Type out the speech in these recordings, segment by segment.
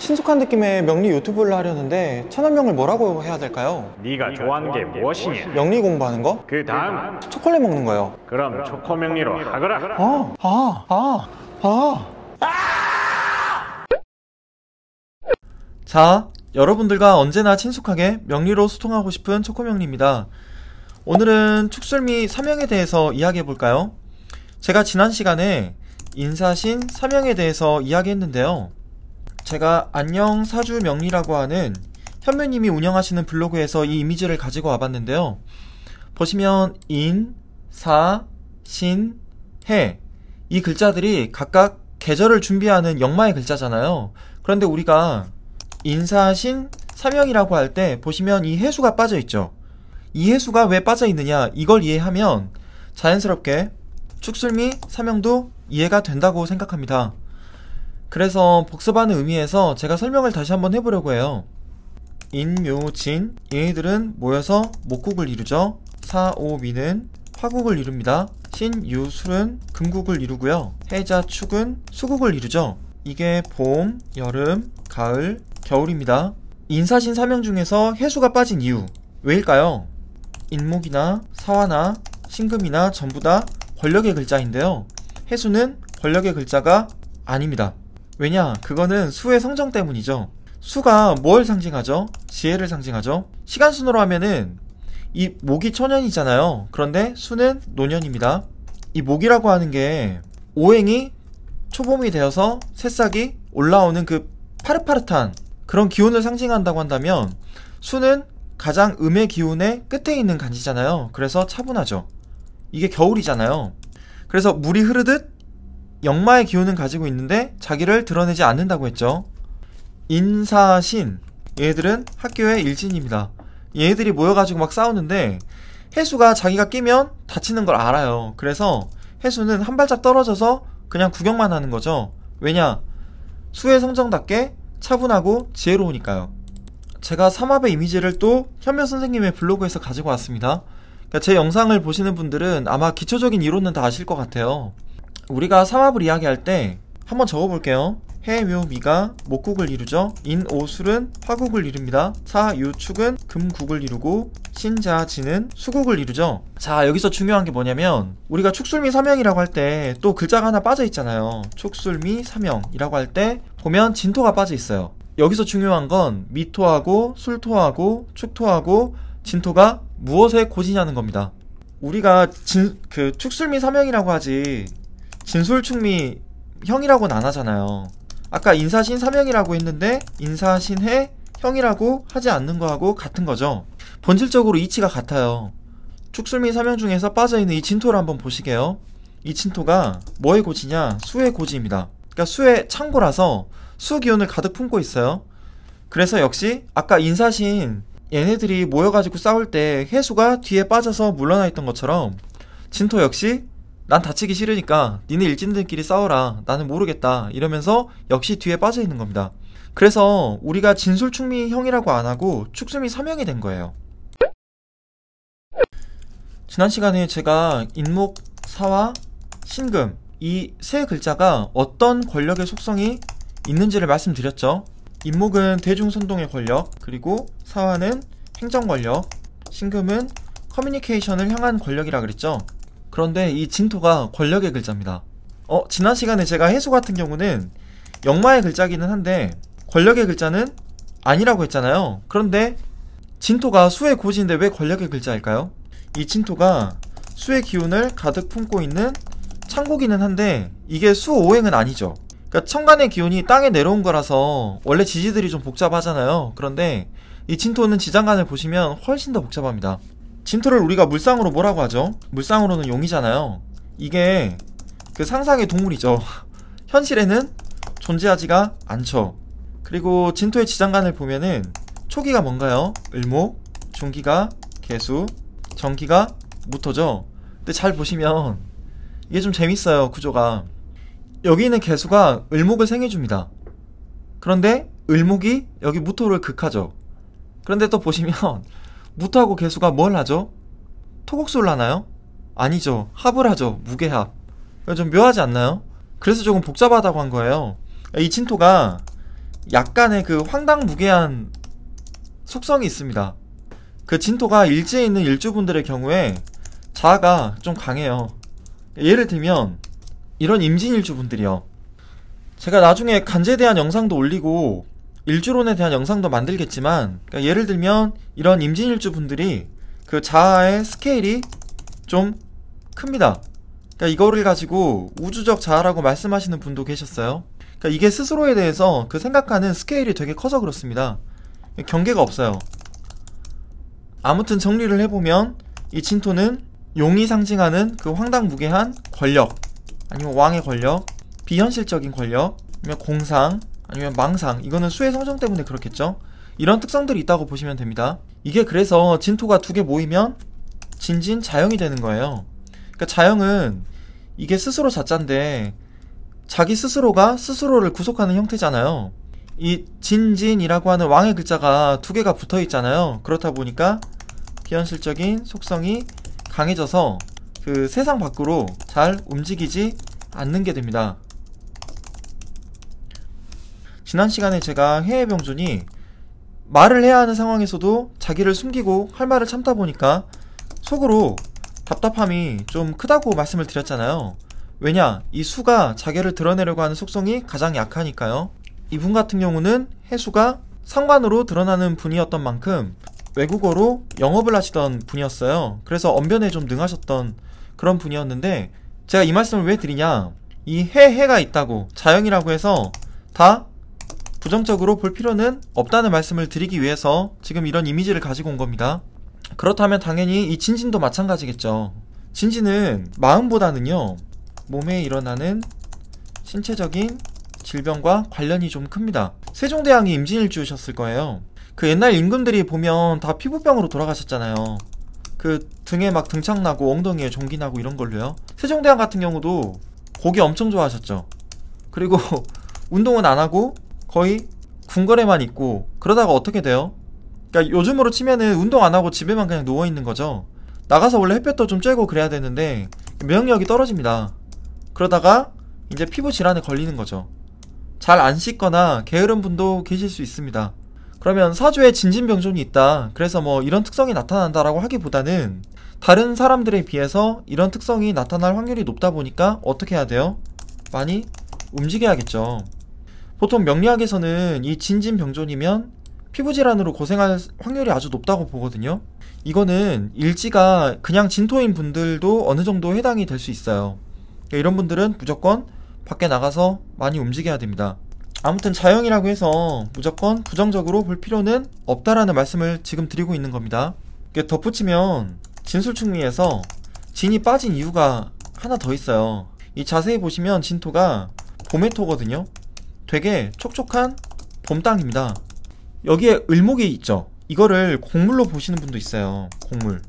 친숙한 느낌의 명리 유튜브를 하려는데 채널명을 뭐라고 해야 될까요? 네가 좋아하는 게 무엇이냐? 명리 공부하는 거? 그 다음 초콜릿 먹는 거요. 그럼 초코명리로 하거라. 자, 여러분들과 언제나 친숙하게 명리로 소통하고 싶은 초코명리입니다. 오늘은 축술미 사명에 대해서 이야기해볼까요? 제가 지난 시간에 인사신 사명에 대해서 이야기했는데요. 제가 안녕 사주 명리라고 하는 현묘님이 운영하시는 블로그에서 이 이미지를 가지고 와봤는데요. 보시면 인, 사, 신, 해 이 글자들이 각각 계절을 준비하는 역마의 글자잖아요. 그런데 우리가 인사신 사명이라고 할 때 보시면 이 해수가 빠져있죠. 이 해수가 왜 빠져있느냐, 이걸 이해하면 자연스럽게 축술미 사명도 이해가 된다고 생각합니다. 그래서 복습하는 의미에서 제가 설명을 다시 한번 해보려고 해요. 인, 묘, 진 얘네들은 모여서 목국을 이루죠. 사, 오, 미는 화국을 이룹니다. 신, 유, 술은 금국을 이루고요. 해자, 축은 수국을 이루죠. 이게 봄, 여름, 가을, 겨울입니다. 인사신 사명 중에서 해수가 빠진 이유 왜일까요? 인목이나 사화나 신금이나 전부 다 권력의 글자인데요. 해수는 권력의 글자가 아닙니다. 왜냐? 그거는 수의 성정 때문이죠. 수가 뭘 상징하죠? 지혜를 상징하죠. 시간순으로 하면은 이 목이 초년이잖아요. 그런데 수는 노년입니다. 이 목이라고 하는 게 오행이 초봄이 되어서 새싹이 올라오는 그 파릇파릇한 그런 기운을 상징한다고 한다면, 수는 가장 음의 기운의 끝에 있는 간지잖아요. 그래서 차분하죠. 이게 겨울이잖아요. 그래서 물이 흐르듯 역마의 기운은 가지고 있는데 자기를 드러내지 않는다고 했죠. 인사신 얘들은 학교의 일진입니다. 얘들이 모여가지고 막 싸우는데 해수가 자기가 끼면 다치는 걸 알아요. 그래서 해수는 한 발짝 떨어져서 그냥 구경만 하는 거죠. 왜냐? 수의 성정답게 차분하고 지혜로우니까요. 제가 삼합의 이미지를 또 현묘 선생님의 블로그에서 가지고 왔습니다. 그러니까 제 영상을 보시는 분들은 아마 기초적인 이론은 다 아실 것 같아요. 우리가 삼합을 이야기할 때 한번 적어볼게요. 해, 묘, 미가 목국을 이루죠. 인, 오, 술은 화국을 이룹니다. 사, 유, 축은 금국을 이루고 신, 자, 진은 수국을 이루죠. 자, 여기서 중요한 게 뭐냐면 우리가 축술미 사명이라고 할 때 또 글자가 하나 빠져 있잖아요. 축술미 사명이라고 할 때 보면 진토가 빠져 있어요. 여기서 중요한 건 미토하고 술토하고 축토하고 진토가 무엇에 고지냐는 겁니다. 우리가 축술미 사명이라고 하지 진술축미 형이라고는 안 하잖아요. 아까 인사신 사명이라고 했는데 인사신해 형이라고 하지 않는 거하고 같은 거죠. 본질적으로 이치가 같아요. 축술미 사명 중에서 빠져있는 이 진토를 한번 보시게요. 이 진토가 뭐의 고지냐? 수의 고지입니다. 그러니까 수의 창고라서 수 기운을 가득 품고 있어요. 그래서 역시 아까 인사신 얘네들이 모여가지고 싸울 때 해수가 뒤에 빠져서 물러나 있던 것처럼 진토 역시 난 다치기 싫으니까 니네 일진들끼리 싸워라, 나는 모르겠다 이러면서 역시 뒤에 빠져 있는 겁니다. 그래서 우리가 진술축미 형이라고 안 하고 축술미 사명이 된 거예요. 지난 시간에 제가 인목, 사화, 신금 이 세 글자가 어떤 권력의 속성이 있는지를 말씀드렸죠. 인목은 대중선동의 권력, 그리고 사화는 행정권력, 신금은 커뮤니케이션을 향한 권력이라 그랬죠. 그런데 이 진토가 권력의 글자입니다. 지난 시간에 제가 해수 같은 경우는 역마의 글자기는 한데 권력의 글자는 아니라고 했잖아요. 그런데 진토가 수의 고지인데 왜 권력의 글자일까요? 이 진토가 수의 기운을 가득 품고 있는 창고기는 한데 이게 수오행은 아니죠. 그러니까 천간의 기운이 땅에 내려온 거라서 원래 지지들이 좀 복잡하잖아요. 그런데 이 진토는 지장간을 보시면 훨씬 더 복잡합니다. 진토를 우리가 물상으로 뭐라고 하죠? 물상으로는 용이잖아요. 이게 그 상상의 동물이죠. 현실에는 존재하지가 않죠. 그리고 진토의 지장간을 보면은 초기가 뭔가요? 을목, 중기가 개수, 정기가 무토죠. 근데 잘 보시면 이게 좀 재밌어요. 구조가 여기 있는 개수가 을목을 생해줍니다. 그런데 을목이 여기 무토를 극하죠. 그런데 또 보시면 무토하고 개수가 뭘 하죠? 토곡수를 하나요? 아니죠. 합을 하죠. 무게합. 좀 묘하지 않나요? 그래서 조금 복잡하다고 한 거예요. 이 진토가 약간의 그 황당무계한 속성이 있습니다. 그 진토가 일지에 있는 일주분들의 경우에 자아가 좀 강해요. 예를 들면 이런 임진일주분들이요. 제가 나중에 간제에 대한 영상도 올리고 일주론에 대한 영상도 만들겠지만, 그러니까 예를 들면 이런 임진일주분들이 그 자아의 스케일이 좀 큽니다. 그러니까 이거를 가지고 우주적 자아라고 말씀하시는 분도 계셨어요. 그러니까 이게 스스로에 대해서 그 생각하는 스케일이 되게 커서 그렇습니다. 경계가 없어요. 아무튼 정리를 해보면 이 진토는 용이 상징하는 그 황당무계한 권력, 아니면 왕의 권력, 비현실적인 권력, 아니면 공상, 아니면 망상, 이거는 수의 성정 때문에 그렇겠죠. 이런 특성들이 있다고 보시면 됩니다. 이게 그래서 진토가 두 개 모이면 진진 자영이 되는 거예요. 그러니까 자영은 이게 스스로 자자인데 자기 스스로가 스스로를 구속하는 형태잖아요. 이 진진이라고 하는 왕의 글자가 두 개가 붙어 있잖아요. 그렇다 보니까 비현실적인 속성이 강해져서 그 세상 밖으로 잘 움직이지 않는 게 됩니다. 지난 시간에 제가 해외병존이 말을 해야 하는 상황에서도 자기를 숨기고 할 말을 참다 보니까 속으로 답답함이 좀 크다고 말씀을 드렸잖아요. 왜냐? 이 수가 자기를 드러내려고 하는 속성이 가장 약하니까요. 이분 같은 경우는 해수가 상관으로 드러나는 분이었던 만큼 외국어로 영업을 하시던 분이었어요. 그래서 언변에 좀 능하셨던 그런 분이었는데, 제가 이 말씀을 왜 드리냐, 이 해가 있다고 자영이라고 해서 다 부정적으로 볼 필요는 없다는 말씀을 드리기 위해서 지금 이런 이미지를 가지고 온 겁니다. 그렇다면 당연히 이 진진도 마찬가지겠죠. 진진은 마음보다는요, 몸에 일어나는 신체적인 질병과 관련이 좀 큽니다. 세종대왕이 임진일주셨을 거예요. 그 옛날 임금들이 보면 다 피부병으로 돌아가셨잖아요. 그 등에 막 등창나고 엉덩이에 종기 나고 이런 걸로요. 세종대왕 같은 경우도 고기 엄청 좋아하셨죠. 그리고 운동은 안 하고 거의 궁궐에만 있고, 그러다가 어떻게 돼요? 그러니까 요즘으로 치면은 운동 안 하고 집에만 그냥 누워 있는 거죠. 나가서 원래 햇볕도 좀 쬐고 그래야 되는데 면역력이 떨어집니다. 그러다가 이제 피부 질환에 걸리는 거죠. 잘 안 씻거나 게으른 분도 계실 수 있습니다. 그러면 사주에 진진병존이 있다, 그래서 뭐 이런 특성이 나타난다라고 하기보다는 다른 사람들에 비해서 이런 특성이 나타날 확률이 높다 보니까 어떻게 해야 돼요? 많이 움직여야겠죠. 보통 명리학에서는 이 진진병존이면 피부질환으로 고생할 확률이 아주 높다고 보거든요. 이거는 일지가 그냥 진토인 분들도 어느 정도 해당이 될 수 있어요. 이런 분들은 무조건 밖에 나가서 많이 움직여야 됩니다. 아무튼 자영이라고 해서 무조건 부정적으로 볼 필요는 없다라는 말씀을 지금 드리고 있는 겁니다. 덧붙이면 진술충미에서 진이 빠진 이유가 하나 더 있어요. 이 자세히 보시면 진토가 봄의 토거든요. 되게 촉촉한 봄 땅입니다. 여기에 을목이 있죠. 이거를 곡물로 보시는 분도 있어요. 곡물.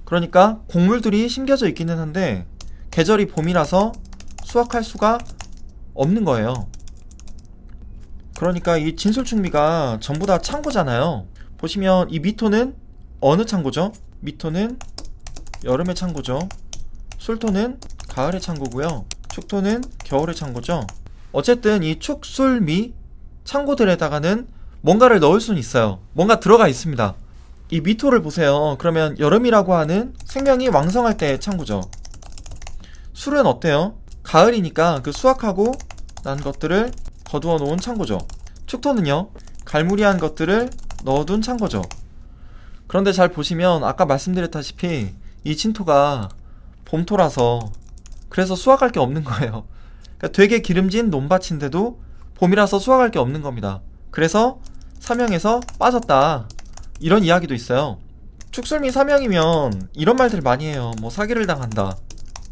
그러니까 곡물들이 심겨져 있기는 한데 계절이 봄이라서 수확할 수가 없는 거예요. 그러니까 이 진술충미가 전부 다 창고잖아요. 보시면 이 미토는 어느 창고죠? 미토는 여름의 창고죠. 술토는 가을의 창고고요. 축토는 겨울의 창고죠. 어쨌든 이 축, 술, 미 창고들에다가는 뭔가를 넣을 수는 있어요. 뭔가 들어가 있습니다. 이 미토를 보세요. 그러면 여름이라고 하는 생명이 왕성할 때의 창고죠. 술은 어때요? 가을이니까 그 수확하고 난 것들을 거두어 놓은 창고죠. 축토는요, 갈무리한 것들을 넣어둔 창고죠. 그런데 잘 보시면 아까 말씀드렸다시피 이 진토가 봄토라서 그래서 수확할 게 없는 거예요. 그러니까 되게 기름진 논밭인데도 봄이라서 수확할 게 없는 겁니다. 그래서 사명에서 빠졌다, 이런 이야기도 있어요. 축술미 사명이면 이런 말들 많이 해요. 뭐 사기를 당한다,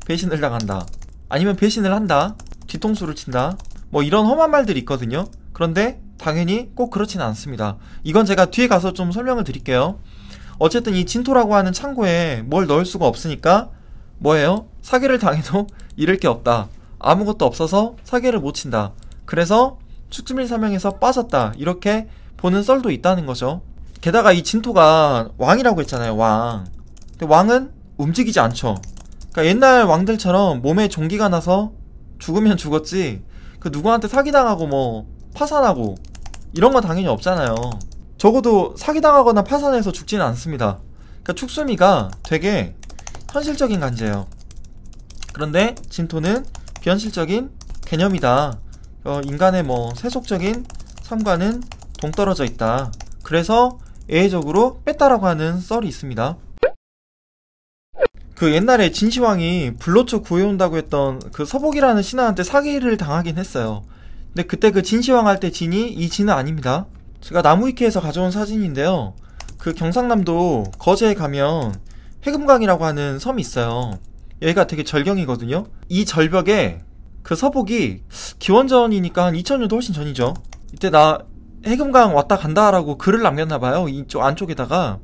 배신을 당한다, 아니면 배신을 한다, 뒤통수를 친다, 뭐 이런 험한 말들이 있거든요. 그런데 당연히 꼭 그렇진 않습니다. 이건 제가 뒤에 가서 좀 설명을 드릴게요. 어쨌든 이 진토라고 하는 창고에 뭘 넣을 수가 없으니까 뭐예요? 사기를 당해도 잃을 게 없다, 아무것도 없어서 사기를 못 친다, 그래서 축술미 사명에서 빠졌다, 이렇게 보는 썰도 있다는 거죠. 게다가 이 진토가 왕이라고 했잖아요. 왕. 근데 왕은 움직이지 않죠. 그러니까 옛날 왕들처럼 몸에 종기가 나서 죽으면 죽었지, 그 누구한테 사기당하고 뭐 파산하고 이런 건 당연히 없잖아요. 적어도 사기당하거나 파산해서 죽지는 않습니다. 그러니까 축술미가 되게 현실적인 간제예요. 그런데 진토는 비현실적인 개념이다. 인간의 뭐 세속적인 삶과는 동떨어져 있다. 그래서 예외적으로 뺐다라고 하는 썰이 있습니다. 그 옛날에 진시황이 불로초 구해온다고 했던 그 서복이라는 신하한테 사기를 당하긴 했어요. 근데 그때 그 진시황 할 때 진이 이 진은 아닙니다. 제가 나무위키에서 가져온 사진인데요. 그 경상남도 거제에 가면 해금강이라고 하는 섬이 있어요. 여기가 되게 절경이거든요. 이 절벽에 그 서복이 기원전이니까 한 2000년도 훨씬 전이죠. 이때 나 해금강 왔다 간다라고 글을 남겼나봐요. 이쪽 안쪽에다가.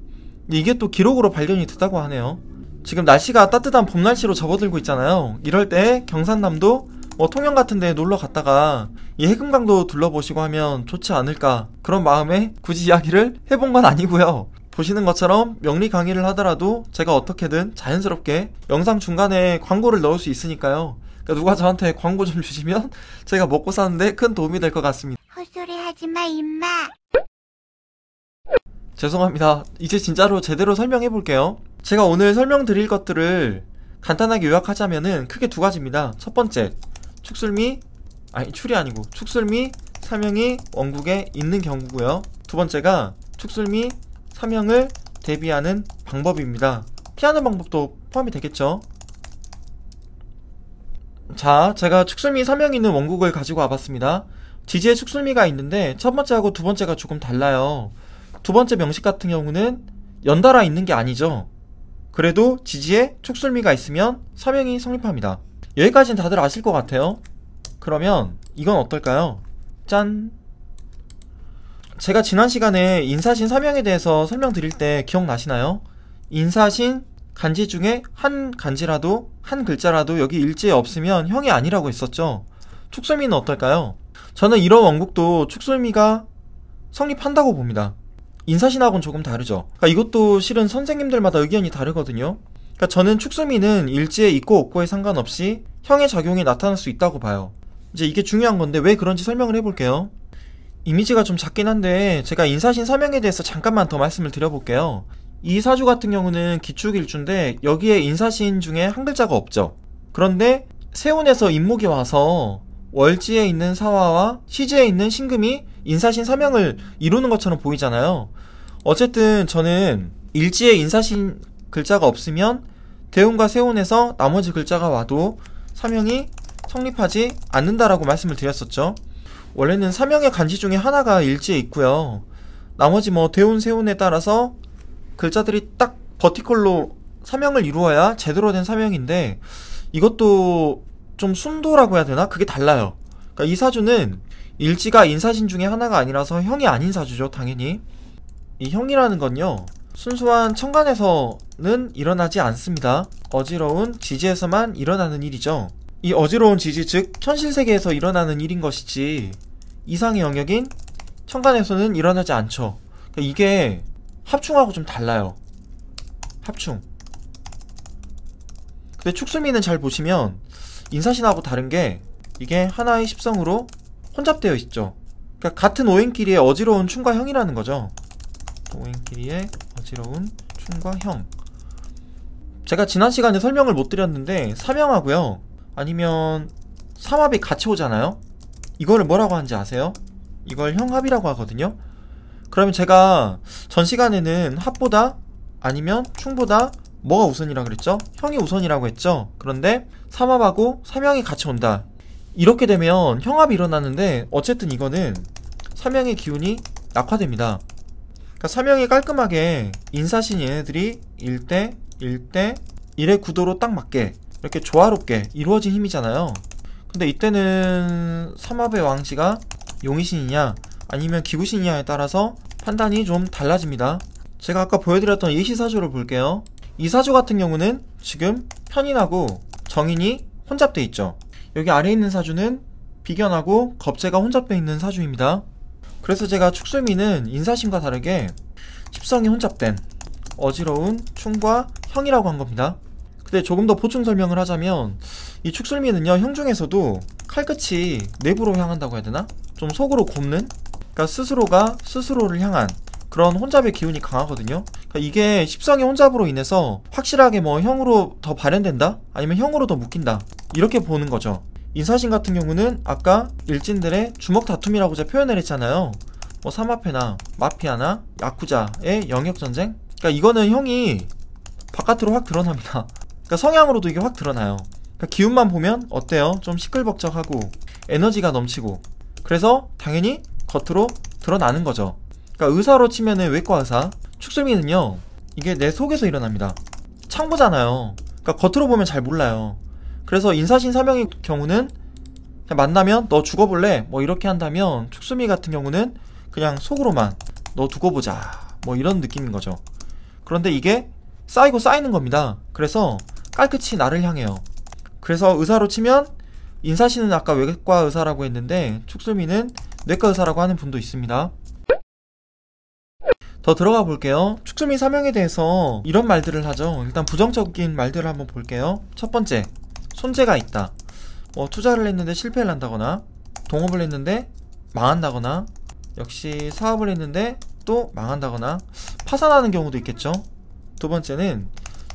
이게 또 기록으로 발견이 됐다고 하네요. 지금 날씨가 따뜻한 봄 날씨로 접어들고 있잖아요. 이럴 때 경상남도 뭐 통영 같은 데 놀러 갔다가 이 해금강도 둘러보시고 하면 좋지 않을까, 그런 마음에 굳이 이야기를 해본 건 아니고요. 보시는 것처럼 명리 강의를 하더라도 제가 어떻게든 자연스럽게 영상 중간에 광고를 넣을 수 있으니까요. 그러니까 누가 저한테 광고 좀 주시면 제가 먹고 사는데 큰 도움이 될 것 같습니다. 헛소리 하지마 임마. 죄송합니다. 이제 진짜로 제대로 설명해 볼게요. 제가 오늘 설명드릴 것들을 간단하게 요약하자면은 크게 두 가지입니다. 첫 번째, 축술미, 아니 출이 아니고 축술미 사명이 원국에 있는 경우고요. 두 번째가 축술미 사명을 대비하는 방법입니다. 피하는 방법도 포함이 되겠죠. 자, 제가 축술미 사명이 있는 원국을 가지고 와봤습니다. 지지에 축술미가 있는데 첫 번째하고 두 번째가 조금 달라요. 두 번째 명식 같은 경우는 연달아 있는 게 아니죠. 그래도 지지에 축술미가 있으면 사명이 성립합니다. 여기까지는 다들 아실 것 같아요. 그러면 이건 어떨까요? 짠! 제가 지난 시간에 인사신 사명에 대해서 설명드릴 때 기억나시나요? 인사신 간지 중에 한 간지라도, 한 글자라도 여기 일지에 없으면 형이 아니라고 했었죠. 축술미는 어떨까요? 저는 이런 원국도 축술미가 성립한다고 봅니다. 인사신하고는 조금 다르죠. 그러니까 이것도 실은 선생님들마다 의견이 다르거든요. 그러니까 저는 축술미는 일지에 있고 없고에 상관없이 형의 작용이 나타날 수 있다고 봐요. 이제 이게 중요한 건데 왜 그런지 설명을 해볼게요. 이미지가 좀 작긴 한데 제가 인사신 사명에 대해서 잠깐만 더 말씀을 드려볼게요. 이 사주 같은 경우는 기축일주인데 여기에 인사신 중에 한 글자가 없죠. 그런데 세운에서 인목이 와서 월지에 있는 사화와 시지에 있는 신금이 인사신 사명을 이루는 것처럼 보이잖아요. 어쨌든 저는 일지에 인사신 글자가 없으면 대운과 세운에서 나머지 글자가 와도 사명이 성립하지 않는다라고 말씀을 드렸었죠. 원래는 사명의 간지 중에 하나가 일지에 있고요. 나머지 뭐 대운, 세운에 따라서 글자들이 딱 버티컬로 사명을 이루어야 제대로 된 사명인데 이것도 좀 순도라고 해야 되나? 그게 달라요. 그러니까 이 사주는 일지가 인사신 중에 하나가 아니라서 형이 아닌 사주죠, 당연히. 이 형이라는 건요, 순수한 천간에서는 일어나지 않습니다. 어지러운 지지에서만 일어나는 일이죠. 이 어지러운 지지, 즉 현실세계에서 일어나는 일인 것이지 이상의 영역인 천간에서는 일어나지 않죠. 그러니까 이게 합충하고 좀 달라요. 합충. 근데 축술미는 잘 보시면 인사신하고 다른게 이게 하나의 십성으로 혼잡되어 있죠. 그러니까 같은 오행끼리의 어지러운 충과 형이라는 거죠. 오행끼리의 어지러운 충과 형. 제가 지난 시간에 설명을 못 드렸는데 사명하고요, 아니면 삼합이 같이 오잖아요. 이거를 뭐라고 하는지 아세요? 이걸 형합이라고 하거든요. 그러면 제가 전 시간에는 합보다 아니면 충보다 뭐가 우선이라 그랬죠? 형이 우선이라고 했죠. 그런데 삼합하고 사명이 같이 온다. 이렇게 되면 형합이 일어나는데 어쨌든 이거는 사명의 기운이 약화됩니다. 그러니까 사명이 깔끔하게 인사신 얘네들이 1대 1대 1의 구도로 딱 맞게 이렇게 조화롭게 이루어진 힘이잖아요. 근데 이때는 삼합의 왕씨가 용의신이냐 아니면 기구신이냐에 따라서 판단이 좀 달라집니다. 제가 아까 보여드렸던 예시사주를 볼게요. 이 사주 같은 경우는 지금 편인하고 정인이 혼잡돼 있죠. 여기 아래에 있는 사주는 비견하고 겁재가 혼잡돼 있는 사주입니다. 그래서 제가 축술미는 인사신과 다르게 십성이 혼잡된 어지러운 충과 형이라고 한 겁니다. 근데 조금 더 보충 설명을 하자면 이 축술미는요, 형 중에서도 칼끝이 내부로 향한다고 해야 되나? 좀 속으로 곱는? 그러니까 스스로가 스스로를 향한 그런 혼잡의 기운이 강하거든요. 그러니까 이게 십성의 혼잡으로 인해서 확실하게 뭐 형으로 더 발현된다? 아니면 형으로 더 묶인다, 이렇게 보는 거죠. 인사신 같은 경우는 아까 일진들의 주먹 다툼이라고 제가 표현을 했잖아요. 뭐 사마페나 마피아나 야쿠자의 영역전쟁? 그러니까 이거는 형이 바깥으로 확 드러납니다. 그러니까 성향으로도 이게 확 드러나요. 그러니까 기운만 보면 어때요? 좀 시끌벅적하고 에너지가 넘치고, 그래서 당연히 겉으로 드러나는 거죠. 그러니까 의사로 치면은 외과 의사, 축술미는요 이게 내 속에서 일어납니다. 창보잖아요. 그러니까 겉으로 보면 잘 몰라요. 그래서 인사신 사명의 경우는 그냥 만나면 너 죽어볼래? 뭐 이렇게 한다면, 축술미 같은 경우는 그냥 속으로만 너 두고 보자, 뭐 이런 느낌인 거죠. 그런데 이게 쌓이고 쌓이는 겁니다. 그래서 깔끗이 나를 향해요. 그래서 의사로 치면 인사신은 아까 외과 의사라고 했는데 축술미는 내과 의사라고 하는 분도 있습니다. 더 들어가 볼게요. 축술미 사명에 대해서 이런 말들을 하죠. 일단 부정적인 말들을 한번 볼게요. 첫 번째, 손재가 있다. 뭐 투자를 했는데 실패를 한다거나, 동업을 했는데 망한다거나, 역시 사업을 했는데 또 망한다거나, 파산하는 경우도 있겠죠. 두 번째는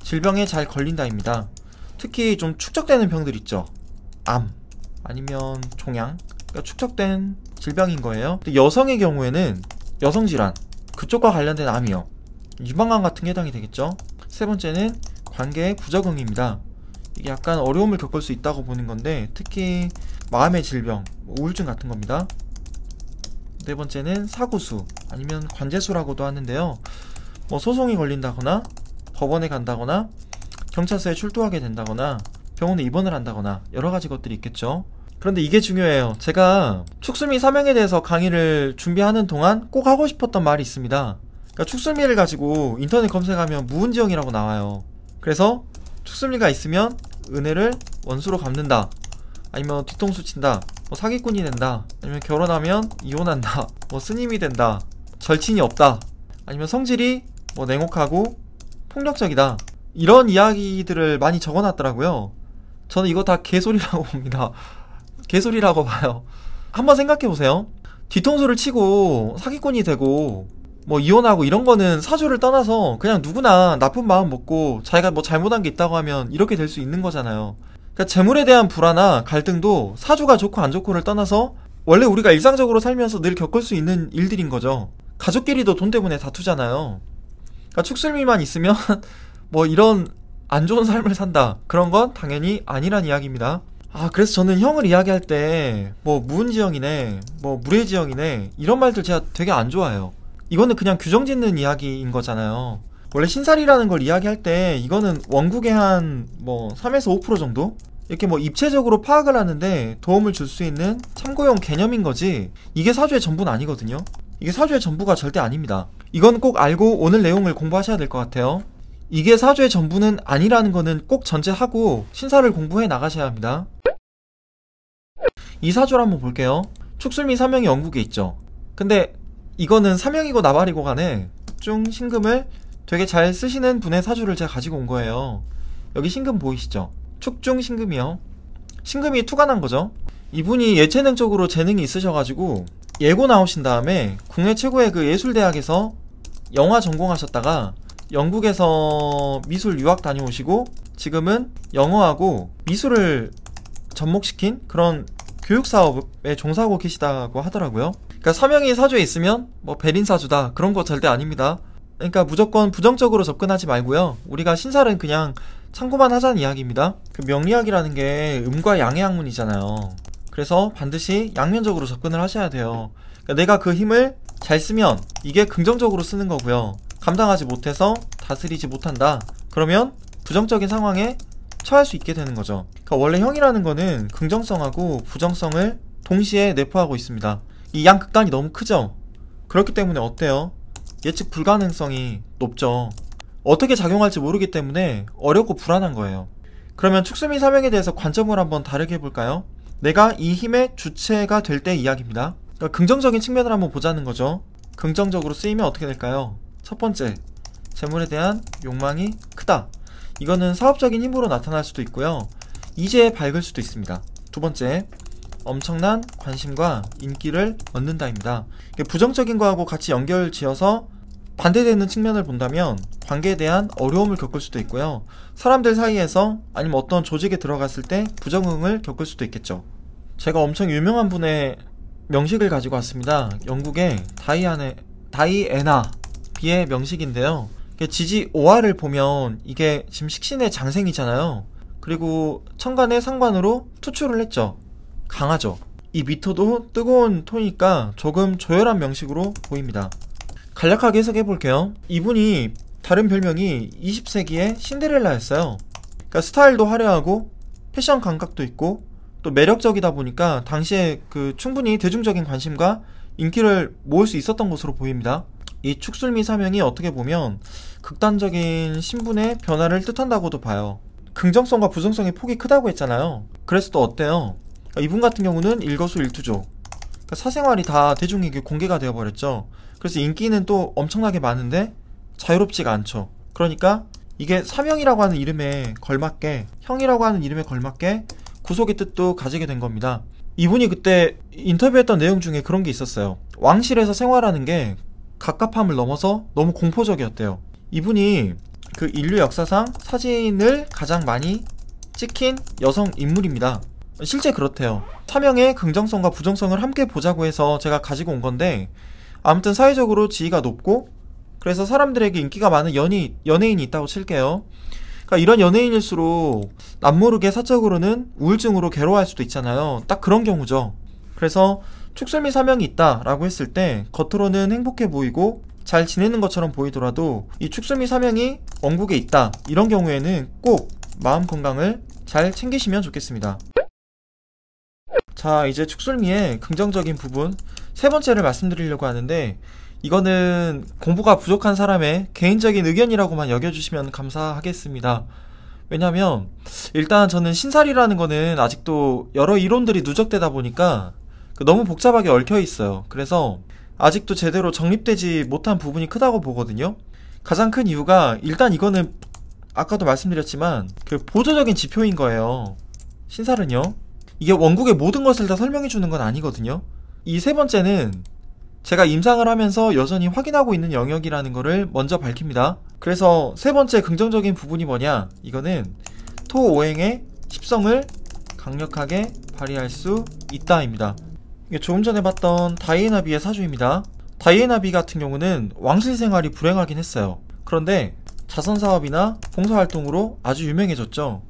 질병에 잘 걸린다입니다. 특히 좀 축적되는 병들 있죠. 암 아니면 종양, 그러니까 축적된 질병인 거예요. 근데 여성의 경우에는 여성질환, 그쪽과 관련된 암이요. 유방암 같은 게 해당이 되겠죠. 세 번째는 관계의 부적응입니다. 이게 약간 어려움을 겪을 수 있다고 보는 건데, 특히 마음의 질병, 우울증 같은 겁니다. 네 번째는 사고수 아니면 관제수라고도 하는데요. 뭐 소송이 걸린다거나, 법원에 간다거나, 경찰서에 출두하게 된다거나, 병원에 입원을 한다거나, 여러가지 것들이 있겠죠. 그런데 이게 중요해요. 제가 축술미 사명에 대해서 강의를 준비하는 동안 꼭 하고 싶었던 말이 있습니다. 그러니까 축술미를 가지고 인터넷 검색하면 무운지형이라고 나와요. 그래서 축술미가 있으면 은혜를 원수로 갚는다, 아니면 뒤통수 친다, 뭐 사기꾼이 된다, 아니면 결혼하면 이혼한다, 뭐 스님이 된다, 절친이 없다, 아니면 성질이 뭐 냉혹하고 폭력적이다, 이런 이야기들을 많이 적어놨더라고요. 저는 이거 다 개소리라고 봅니다. 개소리라고 봐요. 한번 생각해보세요. 뒤통수를 치고 사기꾼이 되고 뭐 이혼하고 이런 거는 사주를 떠나서 그냥 누구나 나쁜 마음 먹고 자기가 뭐 잘못한 게 있다고 하면 이렇게 될 수 있는 거잖아요. 그러니까 재물에 대한 불화나 갈등도 사주가 좋고 안 좋고를 떠나서 원래 우리가 일상적으로 살면서 늘 겪을 수 있는 일들인 거죠. 가족끼리도 돈 때문에 다투잖아요. 그러니까 축술미만 있으면 뭐 이런 안 좋은 삶을 산다, 그런 건 당연히 아니란 이야기입니다. 그래서 저는 형을 이야기할 때 뭐 무운지형이네, 뭐 무례지형이네, 이런 말들 제가 되게 안 좋아해요. 이거는 그냥 규정짓는 이야기인 거잖아요. 원래 신살이라는 걸 이야기할 때 이거는 원국의 한 뭐 3에서 5% 정도? 이렇게 뭐 입체적으로 파악을 하는데 도움을 줄 수 있는 참고용 개념인 거지, 이게 사주의 전부는 아니거든요. 이게 사주의 전부가 절대 아닙니다. 이건 꼭 알고 오늘 내용을 공부하셔야 될 것 같아요. 이게 사주의 전부는 아니라는 거는 꼭 전제하고 신사를 공부해 나가셔야 합니다. 이 사주를 한번 볼게요. 축술미 사명이 영국에 있죠. 근데 이거는 사명이고 나발이고 간에 축중 신금을 되게 잘 쓰시는 분의 사주를 제가 가지고 온 거예요. 여기 신금 보이시죠? 축중 신금이요. 신금이 투가 난 거죠. 이분이 예체능적으로 재능이 있으셔가지고 예고 나오신 다음에 국내 최고의 그 예술대학에서 영화 전공하셨다가 영국에서 미술 유학 다녀오시고 지금은 영어하고 미술을 접목시킨 그런 교육사업에 종사하고 계시다고 하더라고요. 그러니까 사명이 사주에 있으면 뭐 배린사주다, 그런 거 절대 아닙니다. 그러니까 무조건 부정적으로 접근하지 말고요. 우리가 신살은 그냥 참고만 하자는 이야기입니다. 그 명리학이라는 게 음과 양의 학문이잖아요. 그래서 반드시 양면적으로 접근을 하셔야 돼요. 그러니까 내가 그 힘을 잘 쓰면 이게 긍정적으로 쓰는 거고요. 감당하지 못해서 다스리지 못한다, 그러면 부정적인 상황에 처할 수 있게 되는 거죠. 그러니까 원래 형이라는 거는 긍정성하고 부정성을 동시에 내포하고 있습니다. 이 양극단이 너무 크죠? 그렇기 때문에 어때요? 예측 불가능성이 높죠. 어떻게 작용할지 모르기 때문에 어렵고 불안한 거예요. 그러면 축술미 사명에 대해서 관점을 한번 다르게 해볼까요? 내가 이 힘의 주체가 될 때 이야기입니다. 그러니까 긍정적인 측면을 한번 보자는 거죠. 긍정적으로 쓰이면 어떻게 될까요? 첫 번째, 재물에 대한 욕망이 크다. 이거는 사업적인 힘으로 나타날 수도 있고요. 이제에 밝을 수도 있습니다. 두 번째, 엄청난 관심과 인기를 얻는다입니다. 부정적인 거하고 같이 연결지어서 반대되는 측면을 본다면 관계에 대한 어려움을 겪을 수도 있고요. 사람들 사이에서 아니면 어떤 조직에 들어갔을 때 부정응을 겪을 수도 있겠죠. 제가 엄청 유명한 분의 명식을 가지고 왔습니다. 영국의 다이애나 비의 명식인데요. 지지 5화를 보면 이게 지금 식신의 장생이잖아요. 그리고 천간의 상관으로 투출을 했죠. 강하죠. 이 미토도 뜨거운 토니까 조금 조열한 명식으로 보입니다. 간략하게 해석해 볼게요. 이분이 다른 별명이 20세기의 신데렐라였어요. 그러니까 스타일도 화려하고 패션 감각도 있고 또 매력적이다 보니까 당시에 충분히 대중적인 관심과 인기를 모을 수 있었던 것으로 보입니다. 이 축술미 사명이 어떻게 보면 극단적인 신분의 변화를 뜻한다고도 봐요. 긍정성과 부정성의 폭이 크다고 했잖아요. 그래서 또 어때요? 이분 같은 경우는 일거수일투족. 그러니까 사생활이 다 대중에게 공개가 되어버렸죠. 그래서 인기는 또 엄청나게 많은데 자유롭지가 않죠. 그러니까 이게 사명이라고 하는 이름에 걸맞게, 형이라고 하는 이름에 걸맞게 구속의 뜻도 가지게 된 겁니다. 이분이 그때 인터뷰했던 내용 중에 그런 게 있었어요. 왕실에서 생활하는 게 갑갑함을 넘어서 너무 공포적이었대요. 이분이 인류 역사상 사진을 가장 많이 찍힌 여성 인물입니다. 실제 그렇대요. 사명의 긍정성과 부정성을 함께 보자고 해서 제가 가지고 온 건데, 아무튼 사회적으로 지위가 높고 그래서 사람들에게 인기가 많은 연예인이 있다고 칠게요. 그러니까 이런 연예인일수록 남모르게 사적으로는 우울증으로 괴로워할 수도 있잖아요. 딱 그런 경우죠. 그래서 축술미 사명이 있다라고 했을 때 겉으로는 행복해 보이고 잘 지내는 것처럼 보이더라도 이 축술미 사명이 원국에 있다, 이런 경우에는 꼭 마음 건강을 잘 챙기시면 좋겠습니다. 자, 이제 축술미의 긍정적인 부분 세 번째를 말씀드리려고 하는데, 이거는 공부가 부족한 사람의 개인적인 의견이라고만 여겨주시면 감사하겠습니다. 왜냐면 일단 저는 신살이라는 거는 아직도 여러 이론들이 누적되다 보니까 너무 복잡하게 얽혀 있어요. 그래서 아직도 제대로 정립되지 못한 부분이 크다고 보거든요. 가장 큰 이유가 일단 이거는 아까도 말씀드렸지만 보조적인 지표인 거예요. 신살은요. 이게 원국의 모든 것을 다 설명해 주는 건 아니거든요. 이 세 번째는 제가 임상을 하면서 여전히 확인하고 있는 영역이라는 거를 먼저 밝힙니다. 그래서 세 번째 긍정적인 부분이 뭐냐? 이거는 토오행의 십성을 강력하게 발휘할 수 있다입니다. 이게 조금 전에 봤던 다이애나비의 사주입니다. 다이애나비 같은 경우는 왕실 생활이 불행하긴 했어요. 그런데 자선사업이나 봉사활동으로 아주 유명해졌죠.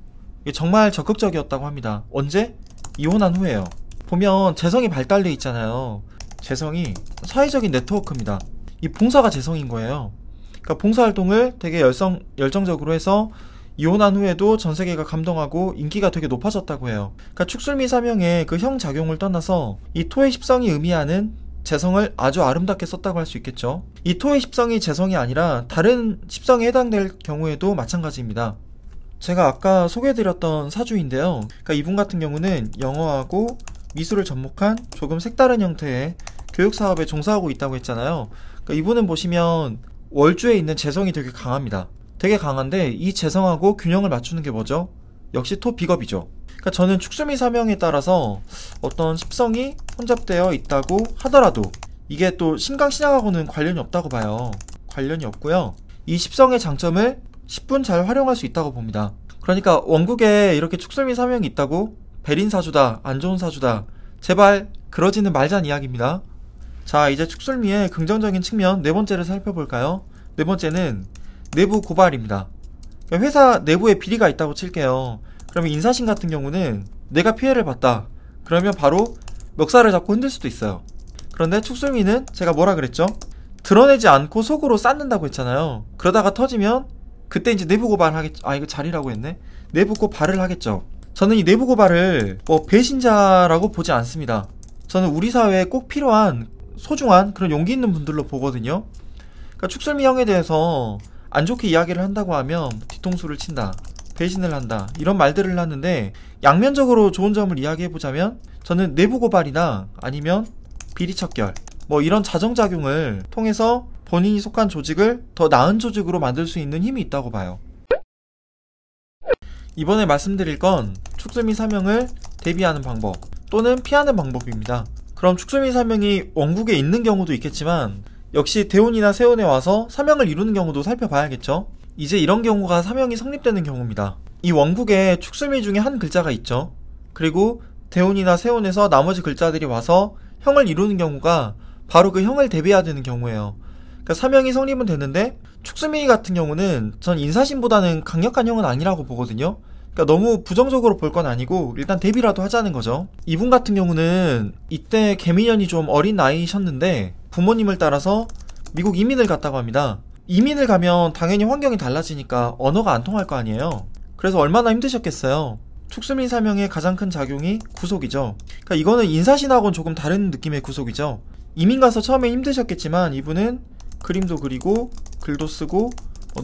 이게 정말 적극적이었다고 합니다. 언제? 이혼한 후에요. 보면 재성이 발달돼 있잖아요. 재성이 사회적인 네트워크입니다. 이 봉사가 재성인 거예요. 그러니까 봉사활동을 되게 열정적으로 해서 이혼한 후에도 전세계가 감동하고 인기가 되게 높아졌다고 해요. 그러니까 축술미 사명의 형작용을 떠나서 이 토의 십성이 의미하는 재성을 아주 아름답게 썼다고 할 수 있겠죠. 이 토의 십성이 재성이 아니라 다른 십성에 해당될 경우에도 마찬가지입니다. 제가 아까 소개해드렸던 사주인데요. 그러니까 이분 같은 경우는 영어하고 미술을 접목한 조금 색다른 형태의 교육사업에 종사하고 있다고 했잖아요. 그러니까 이분은 보시면 월주에 있는 재성이 되게 강합니다. 되게 강한데 이 재성하고 균형을 맞추는 게 뭐죠? 역시 토 비겁이죠. 그러니까 저는 축술미 사명에 따라서 어떤 십성이 혼잡되어 있다고 하더라도 이게 또 신강신약하고는 관련이 없다고 봐요. 관련이 없고요. 이 십성의 장점을 10분 잘 활용할 수 있다고 봅니다. 그러니까 원국에 이렇게 축술미 사명이 있다고 배린 사주다, 안 좋은 사주다, 제발 그러지는 말자는 이야기입니다. 자, 이제 축술미의 긍정적인 측면 네 번째를 살펴볼까요? 네 번째는 내부 고발입니다. 그러니까 회사 내부에 비리가 있다고 칠게요. 그러면 인사신 같은 경우는 내가 피해를 봤다, 그러면 바로 멱살을 잡고 흔들 수도 있어요. 그런데 축술미는 제가 뭐라 그랬죠? 드러내지 않고 속으로 쌓는다고 했잖아요. 그러다가 터지면 그때 이제 내부 고발을 하겠죠. 이거 자리라고 했네. 내부 고발을 하겠죠. 저는 이 내부 고발을 배신자라고 보지 않습니다. 저는 우리 사회에 꼭 필요한 소중한 그런 용기 있는 분들로 보거든요. 그러니까 축술미 형에 대해서 안 좋게 이야기를 한다고 하면 뒤통수를 친다, 배신을 한다, 이런 말들을 하는데, 양면적으로 좋은 점을 이야기해보자면 저는 내부 고발이나 아니면 비리 척결 이런 자정작용을 통해서 본인이 속한 조직을 더 나은 조직으로 만들 수 있는 힘이 있다고 봐요. 이번에 말씀드릴 건 축술미 사명을 대비하는 방법. 또는 피하는 방법입니다. 그럼 축술미 사명이 원국에 있는 경우도 있겠지만 역시 대운이나 세운에 와서 사명을 이루는 경우도 살펴봐야겠죠. 이제 이런 경우가 사명이 성립되는 경우입니다. 이 원국에 축술미 중에 한 글자가 있죠. 그리고 대운이나 세운에서 나머지 글자들이 와서 형을 이루는 경우가 바로 그 형을 대비해야 되는 경우예요. 그러니까 사명이 성립은 되는데 축술미 같은 경우는 전 인사신보다는 강력한 형은 아니라고 보거든요. 그러니까 너무 부정적으로 볼 건 아니고 일단 대비라도 하자는 거죠. 이분 같은 경우는 이때 개미년이 좀 어린 나이셨는데 부모님을 따라서 미국 이민을 갔다고 합니다. 이민을 가면 당연히 환경이 달라지니까 언어가 안 통할 거 아니에요. 그래서 얼마나 힘드셨겠어요. 축술미 사명의 가장 큰 작용이 구속이죠. 그러니까 이거는 인사신하고는 조금 다른 느낌의 구속이죠. 이민 가서 처음에 힘드셨겠지만 이분은 그림도 그리고 글도 쓰고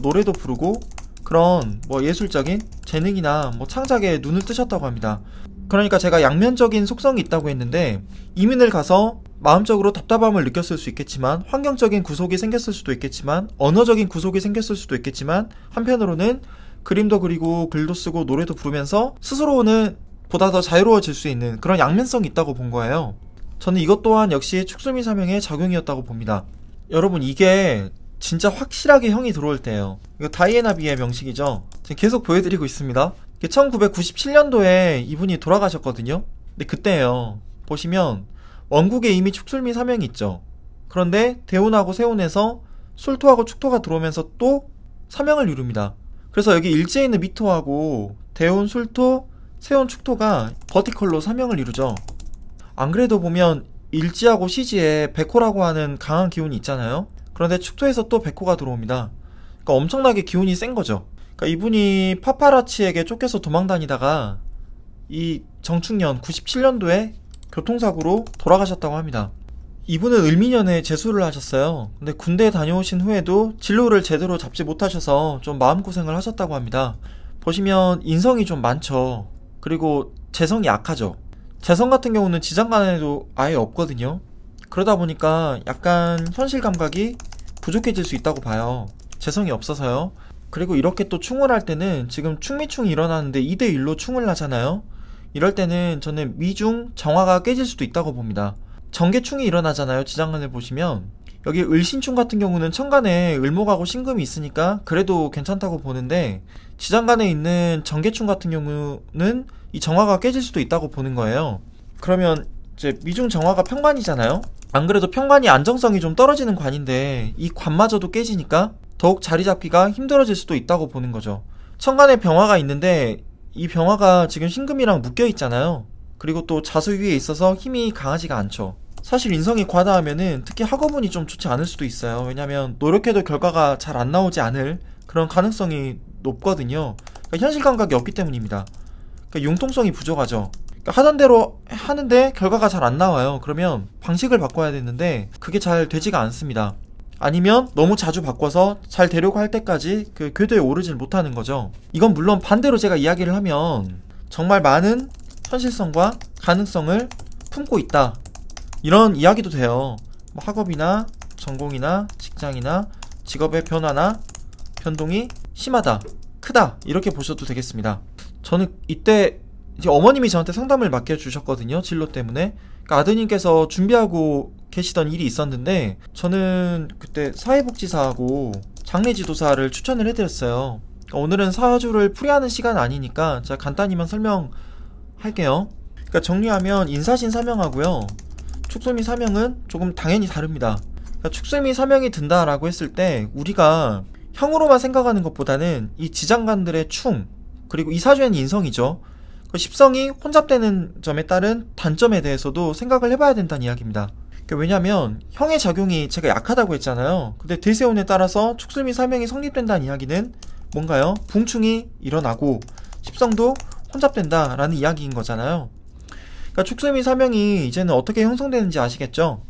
노래도 부르고 그런 예술적인 재능이나 창작에 눈을 뜨셨다고 합니다. 그러니까 제가 양면적인 속성이 있다고 했는데 이민을 가서 마음적으로 답답함을 느꼈을 수 있겠지만 환경적인 구속이 생겼을 수도 있겠지만 언어적인 구속이 생겼을 수도 있겠지만 한편으로는 그림도 그리고 글도 쓰고 노래도 부르면서 스스로는 보다 더 자유로워질 수 있는 그런 양면성이 있다고 본 거예요. 저는 이것 또한 역시 축술미 사명의 작용이었다고 봅니다. 여러분 이게 진짜 확실하게 형이 들어올 때예요. 이거 다이애나비의 명식이죠. 지금 계속 보여드리고 있습니다. 1997년도에 이분이 돌아가셨거든요. 근데 그때예요. 보시면 원국에 이미 축술미 사명이 있죠. 그런데 대운하고 세운에서 술토하고 축토가 들어오면서 또 사명을 이룹니다. 그래서 여기 일지에 있는 미토하고 대운, 술토, 세운, 축토가 버티컬로 사명을 이루죠. 안 그래도 보면 일지하고 시지에 백호라고 하는 강한 기운이 있잖아요. 그런데 축토에서 또 백호가 들어옵니다. 그러니까 엄청나게 기운이 센 거죠. 그러니까 이분이 파파라치에게 쫓겨서 도망다니다가 이 정축년 97년도에 교통사고로 돌아가셨다고 합니다. 이분은 을미년에 재수를 하셨어요. 근데 군대에 다녀오신 후에도 진로를 제대로 잡지 못하셔서 좀 마음고생을 하셨다고 합니다. 보시면 인성이 좀 많죠. 그리고 재성이 약하죠. 재성 같은 경우는 지장간에도 아예 없거든요. 그러다 보니까 약간 현실 감각이 부족해질 수 있다고 봐요. 재성이 없어서요. 그리고 이렇게 또 충을 할 때는 지금 충미충이 일어나는데 2대1로 충을 하잖아요. 이럴 때는 저는 미중 정화가 깨질 수도 있다고 봅니다. 정계충이 일어나잖아요. 지장간을 보시면 여기 을신충 같은 경우는 천간에 을목하고 신금이 있으니까 그래도 괜찮다고 보는데 지장간에 있는 정계충 같은 경우는 이 정화가 깨질 수도 있다고 보는 거예요. 그러면 이제 미중 정화가 편관이잖아요. 안 그래도 편관이 안정성이 좀 떨어지는 관인데 이 관마저도 깨지니까 더욱 자리 잡기가 힘들어질 수도 있다고 보는 거죠. 천간에 병화가 있는데 이 병화가 지금 신금이랑 묶여 있잖아요. 그리고 또 자수 위에 있어서 힘이 강하지가 않죠. 사실 인성이 과다하면은 특히 학업운이 좀 좋지 않을 수도 있어요. 왜냐면 노력해도 결과가 잘 안 나오지 않을 그런 가능성이 높거든요. 그러니까 현실 감각이 없기 때문입니다. 그러니까 융통성이 부족하죠. 그러니까 하던 대로 하는데 결과가 잘 안 나와요. 그러면 방식을 바꿔야 되는데 그게 잘 되지가 않습니다. 아니면 너무 자주 바꿔서 잘 되려고 할 때까지 그 궤도에 오르질 못하는 거죠. 이건 물론 반대로 제가 이야기를 하면 정말 많은 현실성과 가능성을 품고 있다, 이런 이야기도 돼요. 학업이나 전공이나 직장이나 직업의 변화나 변동이 심하다, 크다, 이렇게 보셔도 되겠습니다. 저는 이때 이제 어머님이 저한테 상담을 맡겨주셨거든요. 진로 때문에. 그러니까 아드님께서 준비하고 계시던 일이 있었는데 저는 그때 사회복지사하고 장례지도사를 추천을 해드렸어요. 그러니까 오늘은 사주를 풀이하는 시간 아니니까 제가 간단히만 설명할게요. 그러니까 정리하면 인사신 사명하고요, 축술미 사명은 조금 당연히 다릅니다. 그러니까 축술미 사명이 든다라고 했을 때 우리가 형으로만 생각하는 것보다는 이 지장간들의 충, 그리고 이 사주에는 인성이죠. 그 십성이 혼잡되는 점에 따른 단점에 대해서도 생각을 해봐야 된다는 이야기입니다. 왜냐면 형의 작용이 제가 약하다고 했잖아요. 근데 대세운에 따라서 축술미 사명이 성립된다는 이야기는 뭔가요? 붕충이 일어나고 십성도 혼잡된다라는 이야기인 거잖아요. 그러니까 축술미 사명이 이제는 어떻게 형성되는지 아시겠죠?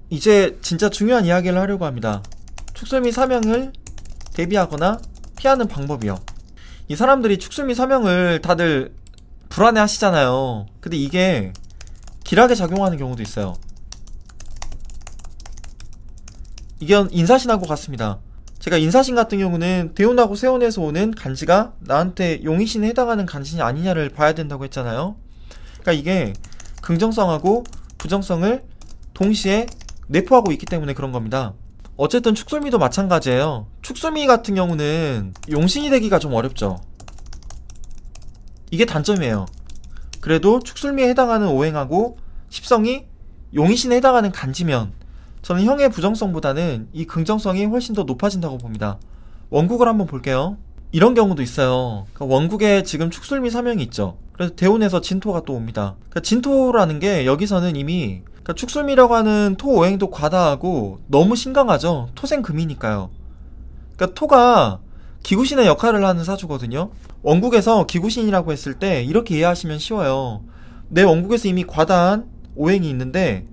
이제 진짜 중요한 이야기를 하려고 합니다. 축술미 사명을 대비하거나 피하는 방법이요. 이 사람들이 축술미 사명을 다들 불안해 하시잖아요. 근데 이게 길하게 작용하는 경우도 있어요. 이게 인사신하고 같습니다. 제가 인사신 같은 경우는 대운하고 세운에서 오는 간지가 나한테 용의신에 해당하는 간지냐 아니냐를 봐야 된다고 했잖아요. 그러니까 이게 긍정성하고 부정성을 동시에 내포하고 있기 때문에 그런 겁니다. 어쨌든 축술미도 마찬가지예요. 축술미 같은 경우는 용신이 되기가 좀 어렵죠. 이게 단점이에요. 그래도 축술미에 해당하는 오행하고 십성이 용의신에 해당하는 간지면 저는 형의 부정성보다는 이 긍정성이 훨씬 더 높아진다고 봅니다. 원국을 한번 볼게요. 이런 경우도 있어요. 그러니까 원국에 지금 축술미 사명이 있죠. 그래서 대운에서 진토가 또 옵니다. 그러니까 진토라는 게 여기서는 이미 그러니까 축술미라고 하는 토 오행도 과다하고 너무 신강하죠. 토생금이니까요. 그러니까 토가 기구신의 역할을 하는 사주거든요. 원국에서 기구신이라고 했을 때 이렇게 이해하시면 쉬워요. 내 원국에서 이미 과다한 오행이 있는데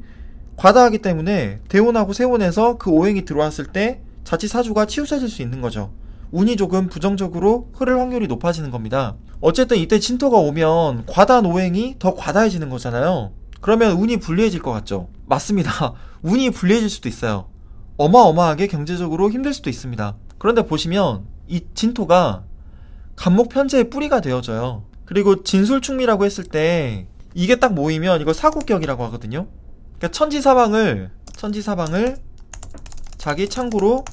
과다하기 때문에 대운하고 세운에서 그 오행이 들어왔을 때 자칫 사주가 치우쳐질 수 있는 거죠. 운이 조금 부정적으로 흐를 확률이 높아지는 겁니다. 어쨌든 이때 진토가 오면 과다한 오행이 더 과다해지는 거잖아요. 그러면 운이 불리해질 것 같죠? 맞습니다. 운이 불리해질 수도 있어요. 어마어마하게 경제적으로 힘들 수도 있습니다. 그런데 보시면 이 진토가 간목편제의 뿌리가 되어져요. 그리고 진술충미라고 했을 때 이게 딱 모이면 이걸 사국격이라고 하거든요. 그러니까 천지사방을 자기 창구로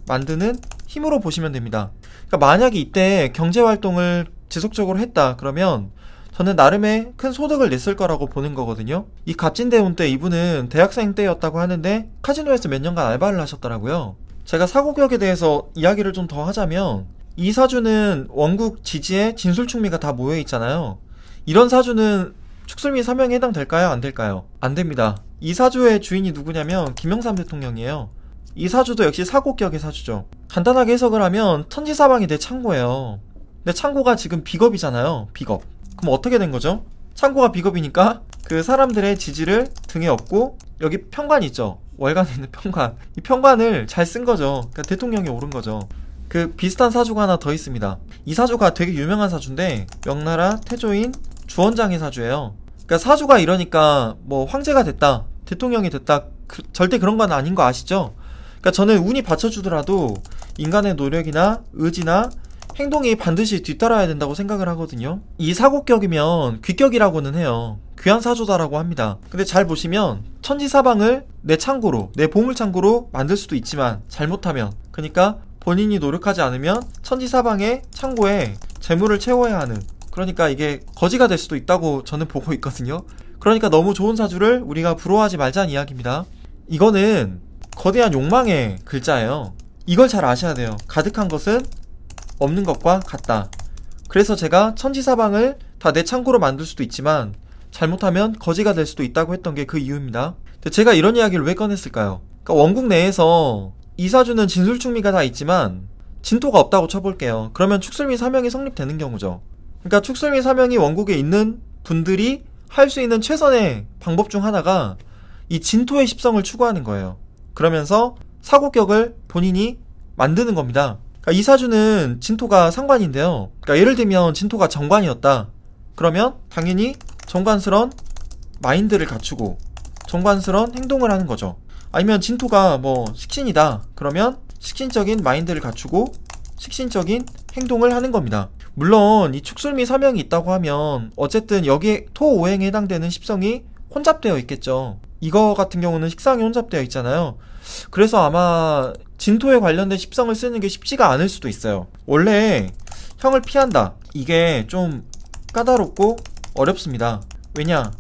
만드는 힘으로 보시면 됩니다. 그러니까 만약에 이때 경제활동을 지속적으로 했다 그러면 저는 나름의 큰 소득을 냈을 거라고 보는 거거든요. 이 갑진대운 때 이분은 대학생 때였다고 하는데 카지노에서 몇 년간 알바를 하셨더라고요. 제가 사고격에 대해서 이야기를 좀 더 하자면 이 사주는 원국 지지에 진술충미가 다 모여 있잖아요. 이런 사주는 축술미 사명에 해당될까요? 안 될까요? 안 됩니다. 이 사주의 주인이 누구냐면 김영삼 대통령이에요. 이 사주도 역시 사고격의 사주죠. 간단하게 해석을 하면 천지사방이 내 창고예요. 내 창고가 지금 비겁이잖아요. 비겁. 그럼 어떻게 된 거죠? 창고가 비겁이니까 그 사람들의 지지를 등에 업고 여기 편관이 있죠. 월간에 있는 편관. 이 편관을 잘 쓴 거죠. 그러니까 대통령이 오른 거죠. 그 비슷한 사주가 하나 더 있습니다. 이 사주가 되게 유명한 사주인데 명나라 태조인 주원장의 사주예요. 그러니까 사주가 이러니까 뭐 황제가 됐다, 대통령이 됐다, 절대 그런 건 아닌 거 아시죠? 그러니까 저는 운이 받쳐주더라도 인간의 노력이나 의지나 행동이 반드시 뒤따라야 된다고 생각을 하거든요. 이 사고격이면 귀격이라고는 해요. 귀한 사주다라고 합니다. 근데 잘 보시면 천지사방을 내 창고로, 내 보물창고로 만들 수도 있지만 잘못하면, 그러니까 본인이 노력하지 않으면 천지사방의 창고에 재물을 채워야 하는, 그러니까 이게 거지가 될 수도 있다고 저는 보고 있거든요. 그러니까 너무 좋은 사주를 우리가 부러워하지 말자는 이야기입니다. 이거는 거대한 욕망의 글자예요. 이걸 잘 아셔야 돼요. 가득한 것은 없는 것과 같다. 그래서 제가 천지사방을 다 내 창고로 만들 수도 있지만 잘못하면 거지가 될 수도 있다고 했던 게 그 이유입니다. 근데 제가 이런 이야기를 왜 꺼냈을까요? 그러니까 원국 내에서 이 사주는 진술충미가 다 있지만 진토가 없다고 쳐볼게요. 그러면 축술미 사명이 성립되는 경우죠. 그러니까 축술미 사명이 원국에 있는 분들이 할 수 있는 최선의 방법 중 하나가 이 진토의 십성을 추구하는 거예요. 그러면서 사고격을 본인이 만드는 겁니다. 그러니까 이 사주는 진토가 상관인데요. 그러니까 예를 들면 진토가 정관이었다. 그러면 당연히 정관스런 마인드를 갖추고 정관스런 행동을 하는 거죠. 아니면 진토가 뭐 식신이다. 그러면 식신적인 마인드를 갖추고 식신적인 행동을 하는 겁니다. 물론 이 축술미 사명이 있다고 하면 어쨌든 여기에 토오행에 해당되는 십성이 혼잡되어 있겠죠. 이거 같은 경우는 식상이 혼잡되어 있잖아요. 그래서 아마 진토에 관련된 십성을 쓰는 게 쉽지가 않을 수도 있어요. 원래 형을 피한다, 이게 좀 까다롭고 어렵습니다. 왜냐?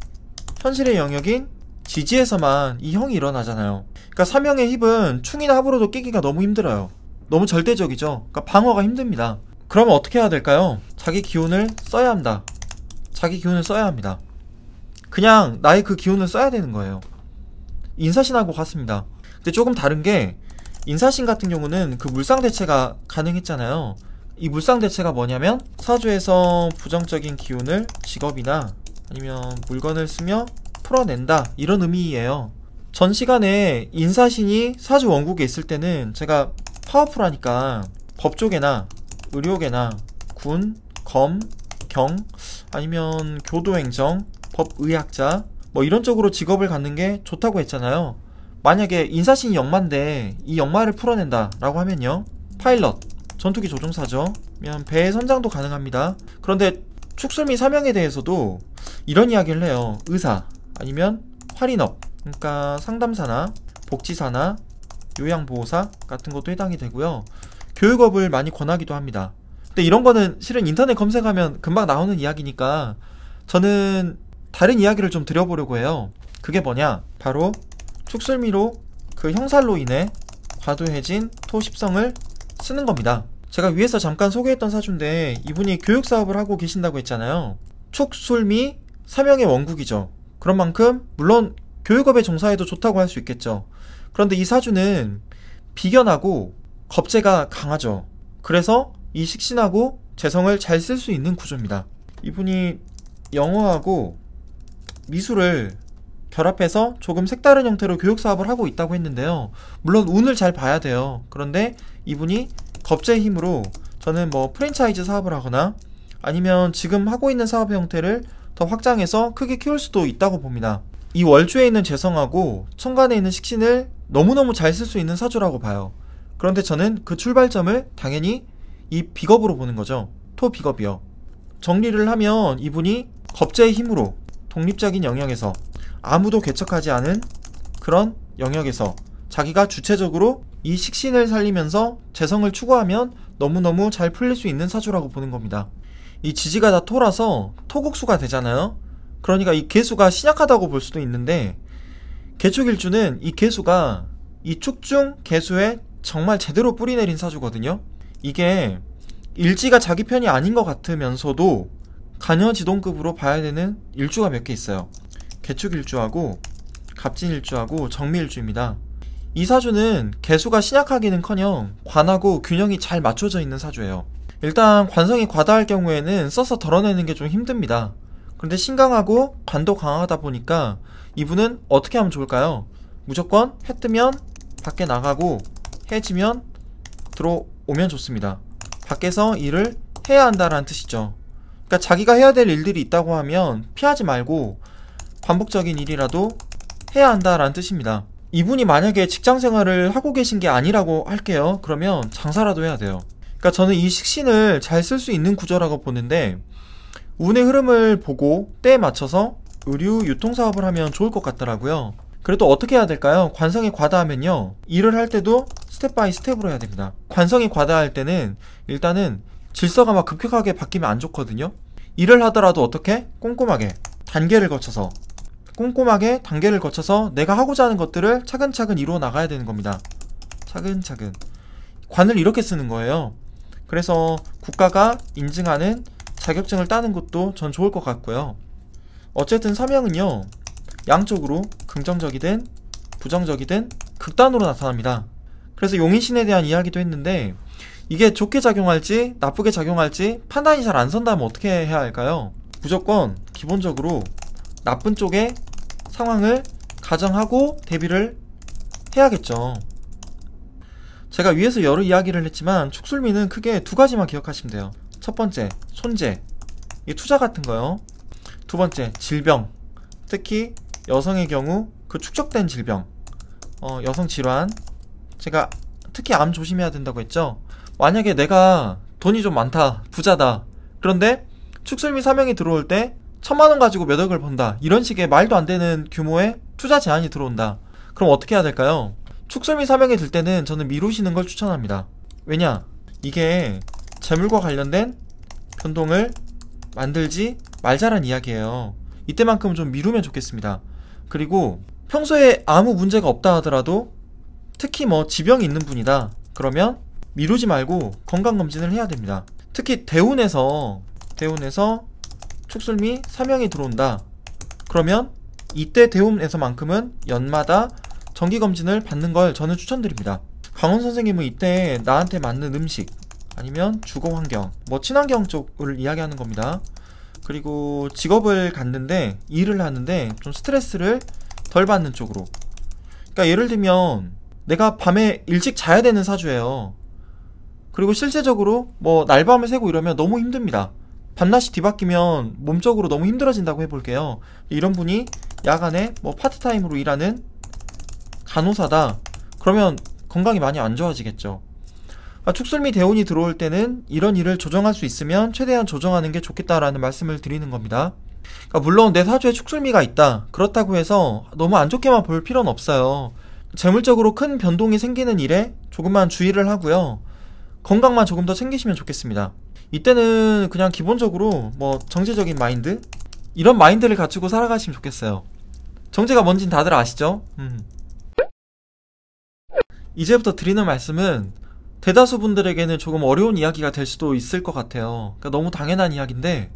현실의 영역인 지지에서만 이 형이 일어나잖아요. 그러니까 사명의 힙은 충이나 합으로도 깨기가 너무 힘들어요. 너무 절대적이죠. 그러니까 방어가 힘듭니다. 그러면 어떻게 해야 될까요? 자기 기운을 써야 한다. 자기 기운을 써야 합니다. 그냥 나의 그 기운을 써야 되는 거예요. 인사신하고 같습니다. 근데 조금 다른 게 인사신 같은 경우는 그 물상대체가 가능했잖아요. 이 물상대체가 뭐냐면 사주에서 부정적인 기운을 직업이나 아니면 물건을 쓰며 풀어낸다, 이런 의미예요. 전 시간에 인사신이 사주 원국에 있을 때는 제가 파워풀하니까 법조계나 의료계나 군, 검, 경, 아니면 교도행정, 법의학자 뭐 이런 쪽으로 직업을 갖는 게 좋다고 했잖아요. 만약에 인사신이 역마인데 이 역마를 풀어낸다 라고 하면요, 파일럿, 전투기 조종사죠. 그러면 배의 선장도 가능합니다. 그런데 축술미 사명에 대해서도 이런 이야기를 해요. 의사 아니면 할인업, 그러니까 상담사나 복지사나 요양보호사 같은 것도 해당이 되고요. 교육업을 많이 권하기도 합니다. 근데 이런 거는 실은 인터넷 검색하면 금방 나오는 이야기니까 저는 다른 이야기를 좀 드려보려고 해요. 그게 뭐냐? 바로 축술미로 그 형살로 인해 과도해진 토10성을 쓰는 겁니다. 제가 위에서 잠깐 소개했던 사주인데 이분이 교육사업을 하고 계신다고 했잖아요. 축술미 사명의 원국이죠. 그런 만큼 물론 교육업에 종사해도 좋다고 할 수 있겠죠. 그런데 이 사주는 비견하고 겁재가 강하죠. 그래서 이 식신하고 재성을 잘 쓸 수 있는 구조입니다. 이분이 영어하고 미술을 결합해서 조금 색다른 형태로 교육사업을 하고 있다고 했는데요. 물론 운을 잘 봐야 돼요. 그런데 이분이 겁재의 힘으로 저는 뭐 프랜차이즈 사업을 하거나 아니면 지금 하고 있는 사업 형태를 더 확장해서 크게 키울 수도 있다고 봅니다. 이 월주에 있는 재성하고 천간에 있는 식신을 너무너무 잘 쓸 수 있는 사주라고 봐요. 그런데 저는 그 출발점을 당연히 이 비겁으로 보는 거죠. 토 비겁이요. 정리를 하면 이분이 겁재의 힘으로 독립적인 영역에서 아무도 개척하지 않은 그런 영역에서 자기가 주체적으로 이 식신을 살리면서 재성을 추구하면 너무너무 잘 풀릴 수 있는 사주라고 보는 겁니다. 이 지지가 다 토라서 토국수가 되잖아요. 그러니까 이 개수가 신약하다고 볼 수도 있는데 개축일주는 이 개수가 이 축중 개수에 정말 제대로 뿌리내린 사주거든요. 이게 일지가 자기 편이 아닌 것 같으면서도 간여지동급으로 봐야 되는 일주가 몇 개 있어요. 개축일주하고 갑진일주하고 정미일주입니다. 이 사주는 개수가 신약하기는커녕 관하고 균형이 잘 맞춰져 있는 사주예요. 일단 관성이 과다할 경우에는 써서 덜어내는 게 좀 힘듭니다. 그런데 신강하고 관도 강하다 보니까 이분은 어떻게 하면 좋을까요? 무조건 해 뜨면 밖에 나가고 해 지면 들어오면 좋습니다. 밖에서 일을 해야 한다라는 뜻이죠. 그러니까 자기가 해야 될 일들이 있다고 하면 피하지 말고 반복적인 일이라도 해야 한다라는 뜻입니다. 이분이 만약에 직장생활을 하고 계신 게 아니라고 할게요. 그러면 장사라도 해야 돼요. 그러니까 저는 이 식신을 잘 쓸 수 있는 구조라고 보는데 운의 흐름을 보고 때에 맞춰서 의류 유통사업을 하면 좋을 것 같더라고요. 그래도 어떻게 해야 될까요? 관성이 과다하면요, 일을 할 때도 스텝 바이 스텝으로 해야 됩니다. 관성이 과다할 때는 일단은 질서가 막 급격하게 바뀌면 안 좋거든요. 일을 하더라도 어떻게? 꼼꼼하게 단계를 거쳐서 내가 하고자 하는 것들을 차근차근 이루어 나가야 되는 겁니다. 차근차근 관을 이렇게 쓰는 거예요. 그래서 국가가 인증하는 자격증을 따는 것도 전 좋을 것 같고요. 어쨌든 사명은요, 양쪽으로 긍정적이든 부정적이든 극단으로 나타납니다. 그래서 용인신에 대한 이야기도 했는데 이게 좋게 작용할지 나쁘게 작용할지 판단이 잘 안 선다면 어떻게 해야 할까요? 무조건 기본적으로 나쁜 쪽의 상황을 가정하고 대비를 해야겠죠. 제가 위에서 여러 이야기를 했지만 축술미는 크게 두 가지만 기억하시면 돼요. 첫 번째, 손재, 이 투자 같은 거요. 두 번째, 질병, 특히 여성의 경우 그 축적된 질병, 여성 질환, 제가 특히 암 조심해야 된다고 했죠. 만약에 내가 돈이 좀 많다, 부자다, 그런데 축술미 사명이 들어올 때 1000만원 가지고 몇 억을 번다, 이런 식의 말도 안 되는 규모의 투자 제한이 들어온다. 그럼 어떻게 해야 될까요? 축술미 사명이 들 때는 저는 미루시는 걸 추천합니다. 왜냐? 이게 재물과 관련된 변동을 만들지 말자란 이야기예요. 이때만큼은 좀 미루면 좋겠습니다. 그리고 평소에 아무 문제가 없다 하더라도 특히 뭐 지병이 있는 분이다 그러면 미루지 말고 건강검진을 해야 됩니다. 특히 대운에서 축술미 사명이 들어온다 그러면 이때 대운에서만큼은 연마다 정기검진을 받는 걸 저는 추천드립니다. 강원 선생님은 이때 나한테 맞는 음식 아니면 주거 환경, 뭐 친환경 쪽을 이야기하는 겁니다. 그리고 직업을 갖는데, 일을 하는데 좀 스트레스를 덜 받는 쪽으로. 그러니까 예를 들면 내가 밤에 일찍 자야 되는 사주예요. 그리고 실제적으로 뭐 날밤을 새고 이러면 너무 힘듭니다. 밤낮이 뒤바뀌면 몸적으로 너무 힘들어진다고 해볼게요. 이런 분이 야간에 뭐 파트타임으로 일하는 간호사다 그러면 건강이 많이 안 좋아지겠죠. 축술미 대운이 들어올 때는 이런 일을 조정할 수 있으면 최대한 조정하는 게 좋겠다라는 말씀을 드리는 겁니다. 물론 내 사주에 축술미가 있다, 그렇다고 해서 너무 안 좋게만 볼 필요는 없어요. 재물적으로 큰 변동이 생기는 일에 조금만 주의를 하고요. 건강만 조금 더 챙기시면 좋겠습니다. 이때는 그냥 기본적으로 정제적인 마인드? 이런 마인드를 갖추고 살아가시면 좋겠어요. 정제가 뭔진 다들 아시죠? 이제부터 드리는 말씀은 대다수 분들에게는 조금 어려운 이야기가 될 수도 있을 것 같아요. 너무 당연한 이야기인데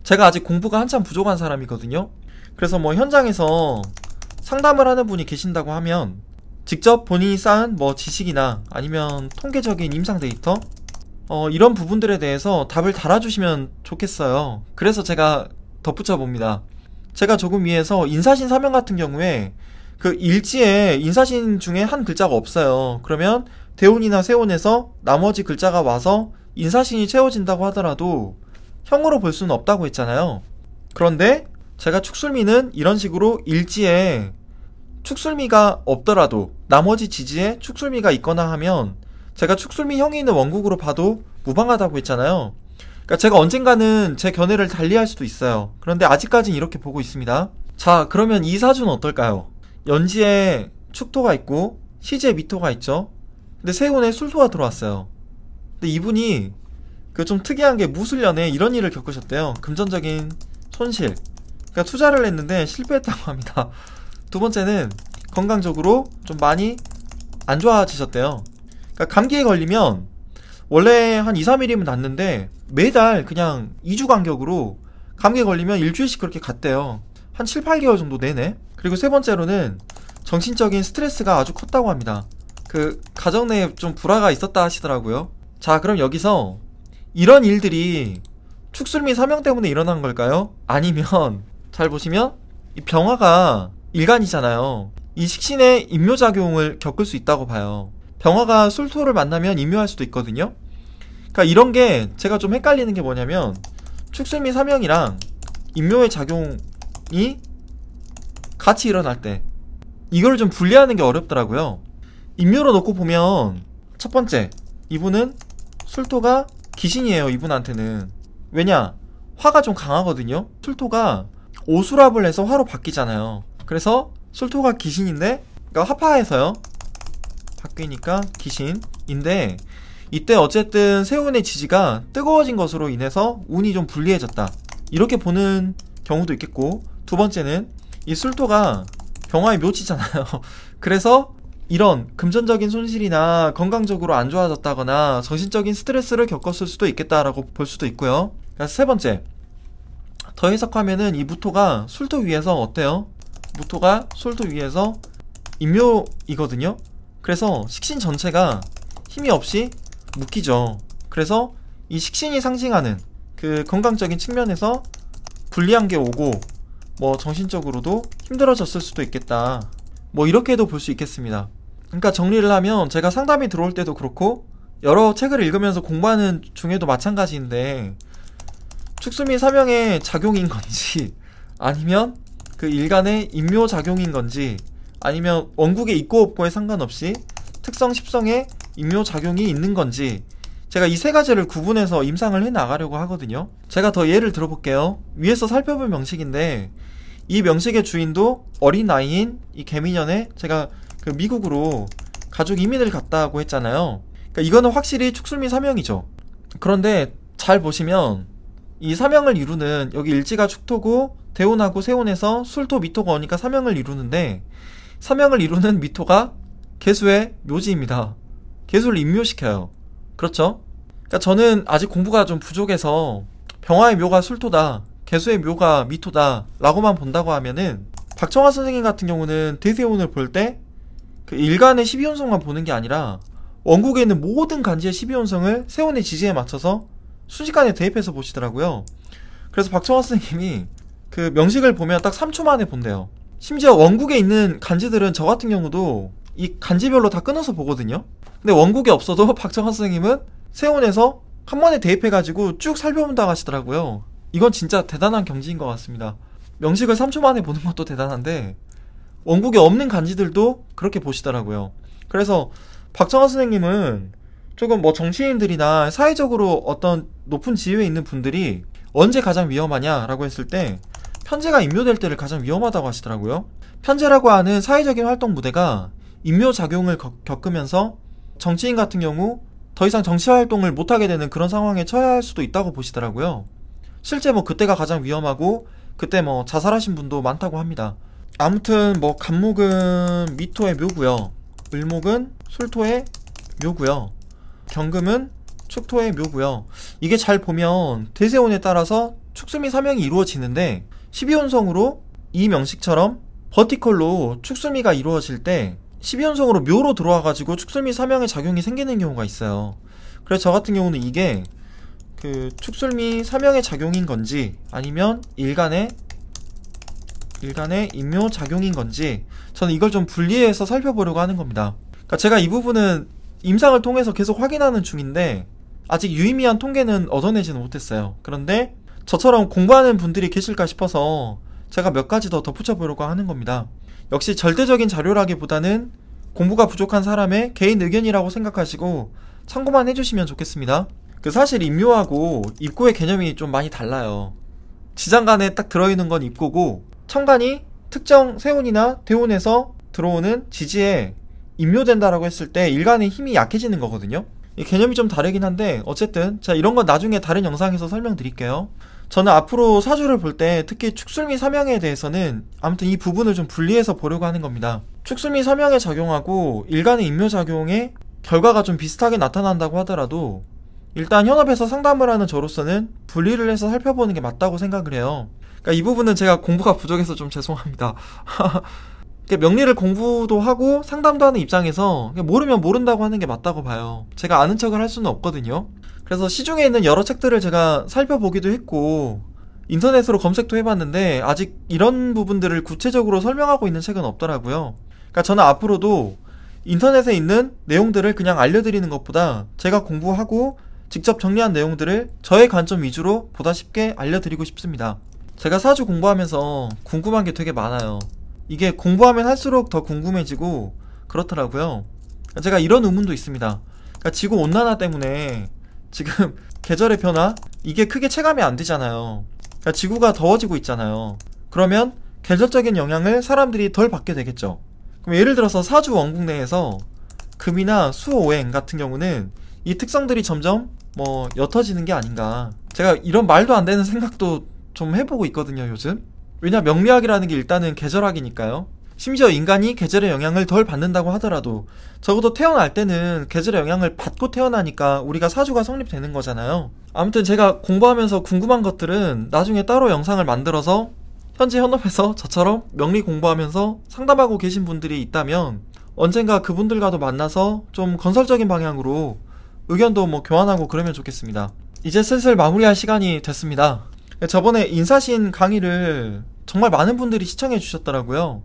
제가 아직 공부가 한참 부족한 사람이거든요. 그래서 현장에서 상담을 하는 분이 계신다고 하면 직접 본인이 쌓은 지식이나 아니면 통계적인 임상 데이터 이런 부분들에 대해서 답을 달아주시면 좋겠어요. 그래서 제가 덧붙여 봅니다. 제가 조금 위에서 인사신 사명 같은 경우에 그 일지에 인사신 중에 한 글자가 없어요. 그러면 대운이나 세운에서 나머지 글자가 와서 인사신이 채워진다고 하더라도 형으로 볼 수는 없다고 했잖아요. 그런데 제가 축술미는 이런 식으로 일지에 축술미가 없더라도 나머지 지지에 축술미가 있거나 하면 제가 축술미 형이 있는 원국으로 봐도 무방하다고 했잖아요. 제가 언젠가는 제 견해를 달리할 수도 있어요. 그런데 아직까지는 이렇게 보고 있습니다. 자, 그러면 이 사주는 어떨까요? 연지에 축토가 있고 시지에 미토가 있죠. 근데 세운에 술토가 들어왔어요. 근데 이분이 좀 특이한 게 무술년에 이런 일을 겪으셨대요. 금전적인 손실. 투자를 했는데 실패했다고 합니다. 두 번째는 건강적으로 좀 많이 안 좋아지셨대요. 감기에 걸리면 원래 한 2, 3일이면 낫는데 매달 그냥 2주 간격으로 감기에 걸리면 일주일씩 그렇게 갔대요. 한 7, 8개월 정도 내내. 그리고 세 번째로는 정신적인 스트레스가 아주 컸다고 합니다. 가정 내에 좀 불화가 있었다 하시더라고요. 자, 그럼 여기서 이런 일들이 축술미 사명 때문에 일어난 걸까요? 아니면 잘 보시면 이 병화가 일간이잖아요. 이 식신의 인묘작용을 겪을 수 있다고 봐요. 병화가 술토를 만나면 인묘할 수도 있거든요. 이런 게 제가 좀 헷갈리는 게 뭐냐면 축술미 사명이랑 인묘의 작용이 같이 일어날 때 이걸 좀 분리하는 게 어렵더라고요. 인묘로 놓고 보면 첫 번째, 이분은 술토가 귀신이에요. 이분한테는. 왜냐? 화가 좀 강하거든요. 술토가 오수랍을 해서 화로 바뀌잖아요. 그래서 술토가 귀신인데 화파에서요 바뀌니까 귀신인데 이때 어쨌든 세운의 지지가 뜨거워진 것으로 인해서 운이 좀 불리해졌다, 이렇게 보는 경우도 있겠고, 두 번째는 이 술토가 병화의 묘지잖아요. 그래서 이런 금전적인 손실이나 건강적으로 안 좋아졌다거나 정신적인 스트레스를 겪었을 수도 있겠다라고 볼 수도 있고요. 그래서 세 번째, 더 해석하면은 이 무토가 술토 위에서 어때요? 무토가 술토 위에서 인묘이거든요. 그래서 식신 전체가 힘이 없이 묶이죠. 그래서 이 식신이 상징하는 건강적인 측면에서 불리한 게 오고 정신적으로도 힘들어졌을 수도 있겠다, 이렇게도 볼 수 있겠습니다. 정리를 하면 제가 상담이 들어올 때도 그렇고 여러 책을 읽으면서 공부하는 중에도 마찬가지인데 축술미 사명의 작용인 건지 아니면 일간의 인묘작용인 건지 아니면 원국의 있고 없고에 상관없이 특성, 십성의 인묘작용이 있는 건지 제가 이 세 가지를 구분해서 임상을 해 나가려고 하거든요. 제가 더 예를 들어볼게요. 위에서 살펴볼 명식인데 이 명식의 주인도 어린 나이인 이 개미년에 제가 미국으로 가족 이민을 갔다고 했잖아요. 이거는 확실히 축술미 사명이죠. 그런데 잘 보시면 이 사명을 이루는 여기 일지가 축토고 대운하고 세운에서 술토 미토가 오니까 사명을 이루는데 사명을 이루는 미토가 개수의 묘지입니다. 개수를 인묘시켜요. 그렇죠? 저는 아직 공부가 좀 부족해서 병화의 묘가 술토다, 개수의 묘가 미토다 라고만 본다고 하면은 박정화 선생님 같은 경우는 대세운을 볼 때 일간의 12운성만 보는 게 아니라 원국에 있는 모든 간지의 12운성을 세운의 지지에 맞춰서 순식간에 대입해서 보시더라고요. 그래서 박정화 선생님이 명식을 보면 딱 3초 만에 본대요. 심지어 원국에 있는 간지들은 저 같은 경우도 이 간지별로 다 끊어서 보거든요. 근데 원국에 없어도 박정화 선생님은 세운에서 한 번에 대입해가지고 쭉 살펴본다고 하시더라고요. 이건 진짜 대단한 경지인 것 같습니다. 명식을 3초 만에 보는 것도 대단한데 원국에 없는 간지들도 그렇게 보시더라고요. 그래서 박정화 선생님은 조금 뭐 정치인들이나 사회적으로 어떤 높은 지위에 있는 분들이 언제 가장 위험하냐라고 했을 때 편제가 임묘될 때를 가장 위험하다고 하시더라고요. 편제라고 하는 사회적인 활동 무대가 임묘작용을 겪으면서 정치인 같은 경우 더 이상 정치 활동을 못하게 되는 그런 상황에 처해야 할 수도 있다고 보시더라고요. 실제 뭐 그때가 가장 위험하고 그때 뭐 자살하신 분도 많다고 합니다. 아무튼 뭐 간목은 미토의 묘고요. 을목은 술토의 묘고요. 경금은 축토의 묘고요. 이게 잘 보면 대세운에 따라서 축수미 사명이 이루어지는데 12운성으로 이 명식처럼 버티컬로 축수미가 이루어질 때 12운성으로 묘로 들어와가지고 축술미 사명의 작용이 생기는 경우가 있어요. 그래서 저 같은 경우는 이게 그 축술미 사명의 작용인 건지 아니면 일간의 임묘 작용인 건지 저는 이걸 좀 분리해서 살펴보려고 하는 겁니다. 그러니까 제가 이 부분은 임상을 통해서 계속 확인하는 중인데 아직 유의미한 통계는 얻어내지는 못했어요. 그런데 저처럼 공부하는 분들이 계실까 싶어서 제가 몇 가지 더 덧붙여 보려고 하는 겁니다. 역시 절대적인 자료라기보다는 공부가 부족한 사람의 개인 의견이라고 생각하시고 참고만 해주시면 좋겠습니다. 그 사실 임묘하고 입고의 개념이 좀 많이 달라요. 지장간에 딱 들어있는 건 입고고 천간이 특정 세운이나 대운에서 들어오는 지지에 임묘된다라고 했을 때 일간의 힘이 약해지는 거거든요. 이 개념이 좀 다르긴 한데 어쨌든 자 이런 건 나중에 다른 영상에서 설명드릴게요. 저는 앞으로 사주를 볼 때 특히 축술미 사명에 대해서는 아무튼 이 부분을 좀 분리해서 보려고 하는 겁니다. 축술미 사명에 작용하고 일간의 임묘작용의 결과가 좀 비슷하게 나타난다고 하더라도 일단 현업에서 상담을 하는 저로서는 분리를 해서 살펴보는 게 맞다고 생각을 해요. 그러니까 이 부분은 제가 공부가 부족해서 좀 죄송합니다. 명리를 공부도 하고 상담도 하는 입장에서 모르면 모른다고 하는 게 맞다고 봐요. 제가 아는 척을 할 수는 없거든요. 그래서 시중에 있는 여러 책들을 제가 살펴보기도 했고 인터넷으로 검색도 해봤는데 아직 이런 부분들을 구체적으로 설명하고 있는 책은 없더라고요. 그러니까 저는 앞으로도 인터넷에 있는 내용들을 그냥 알려드리는 것보다 제가 공부하고 직접 정리한 내용들을 저의 관점 위주로 보다 쉽게 알려드리고 싶습니다. 제가 사주 공부하면서 궁금한 게 되게 많아요. 이게 공부하면 할수록 더 궁금해지고 그렇더라고요. 제가 이런 의문도 있습니다. 그러니까 지구온난화 때문에 지금 계절의 변화? 이게 크게 체감이 안 되잖아요. 그러니까 지구가 더워지고 있잖아요. 그러면 계절적인 영향을 사람들이 덜 받게 되겠죠. 그럼 예를 들어서 사주 원국 내에서 금이나 수오행 같은 경우는 이 특성들이 점점 뭐 옅어지는 게 아닌가. 제가 이런 말도 안 되는 생각도 좀 해보고 있거든요, 요즘. 왜냐 명리학이라는 게 일단은 계절학이니까요. 심지어 인간이 계절의 영향을 덜 받는다고 하더라도 적어도 태어날 때는 계절의 영향을 받고 태어나니까 우리가 사주가 성립되는 거잖아요. 아무튼 제가 공부하면서 궁금한 것들은 나중에 따로 영상을 만들어서 현재 현업에서 저처럼 명리 공부하면서 상담하고 계신 분들이 있다면 언젠가 그분들과도 만나서 좀 건설적인 방향으로 의견도 뭐 교환하고 그러면 좋겠습니다. 이제 슬슬 마무리할 시간이 됐습니다. 저번에 인사신 강의를 정말 많은 분들이 시청해 주셨더라고요.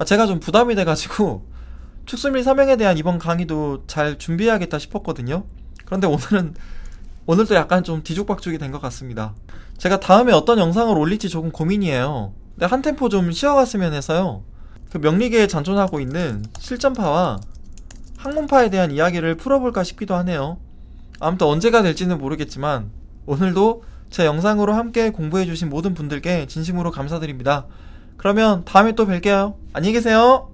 제가 좀 부담이 돼가지고 축술미 사명에 대한 이번 강의도 잘 준비해야겠다 싶었거든요. 그런데 오늘도 약간 좀 뒤죽박죽이 된 것 같습니다. 제가 다음에 어떤 영상을 올릴지 조금 고민이에요. 근데 한 템포 좀 쉬어갔으면 해서요. 그 명리계에 잔존하고 있는 실전파와 학문파에 대한 이야기를 풀어볼까 싶기도 하네요. 아무튼 언제가 될지는 모르겠지만 오늘도 제 영상으로 함께 공부해주신 모든 분들께 진심으로 감사드립니다. 그러면 다음에 또 뵐게요. 안녕히 계세요.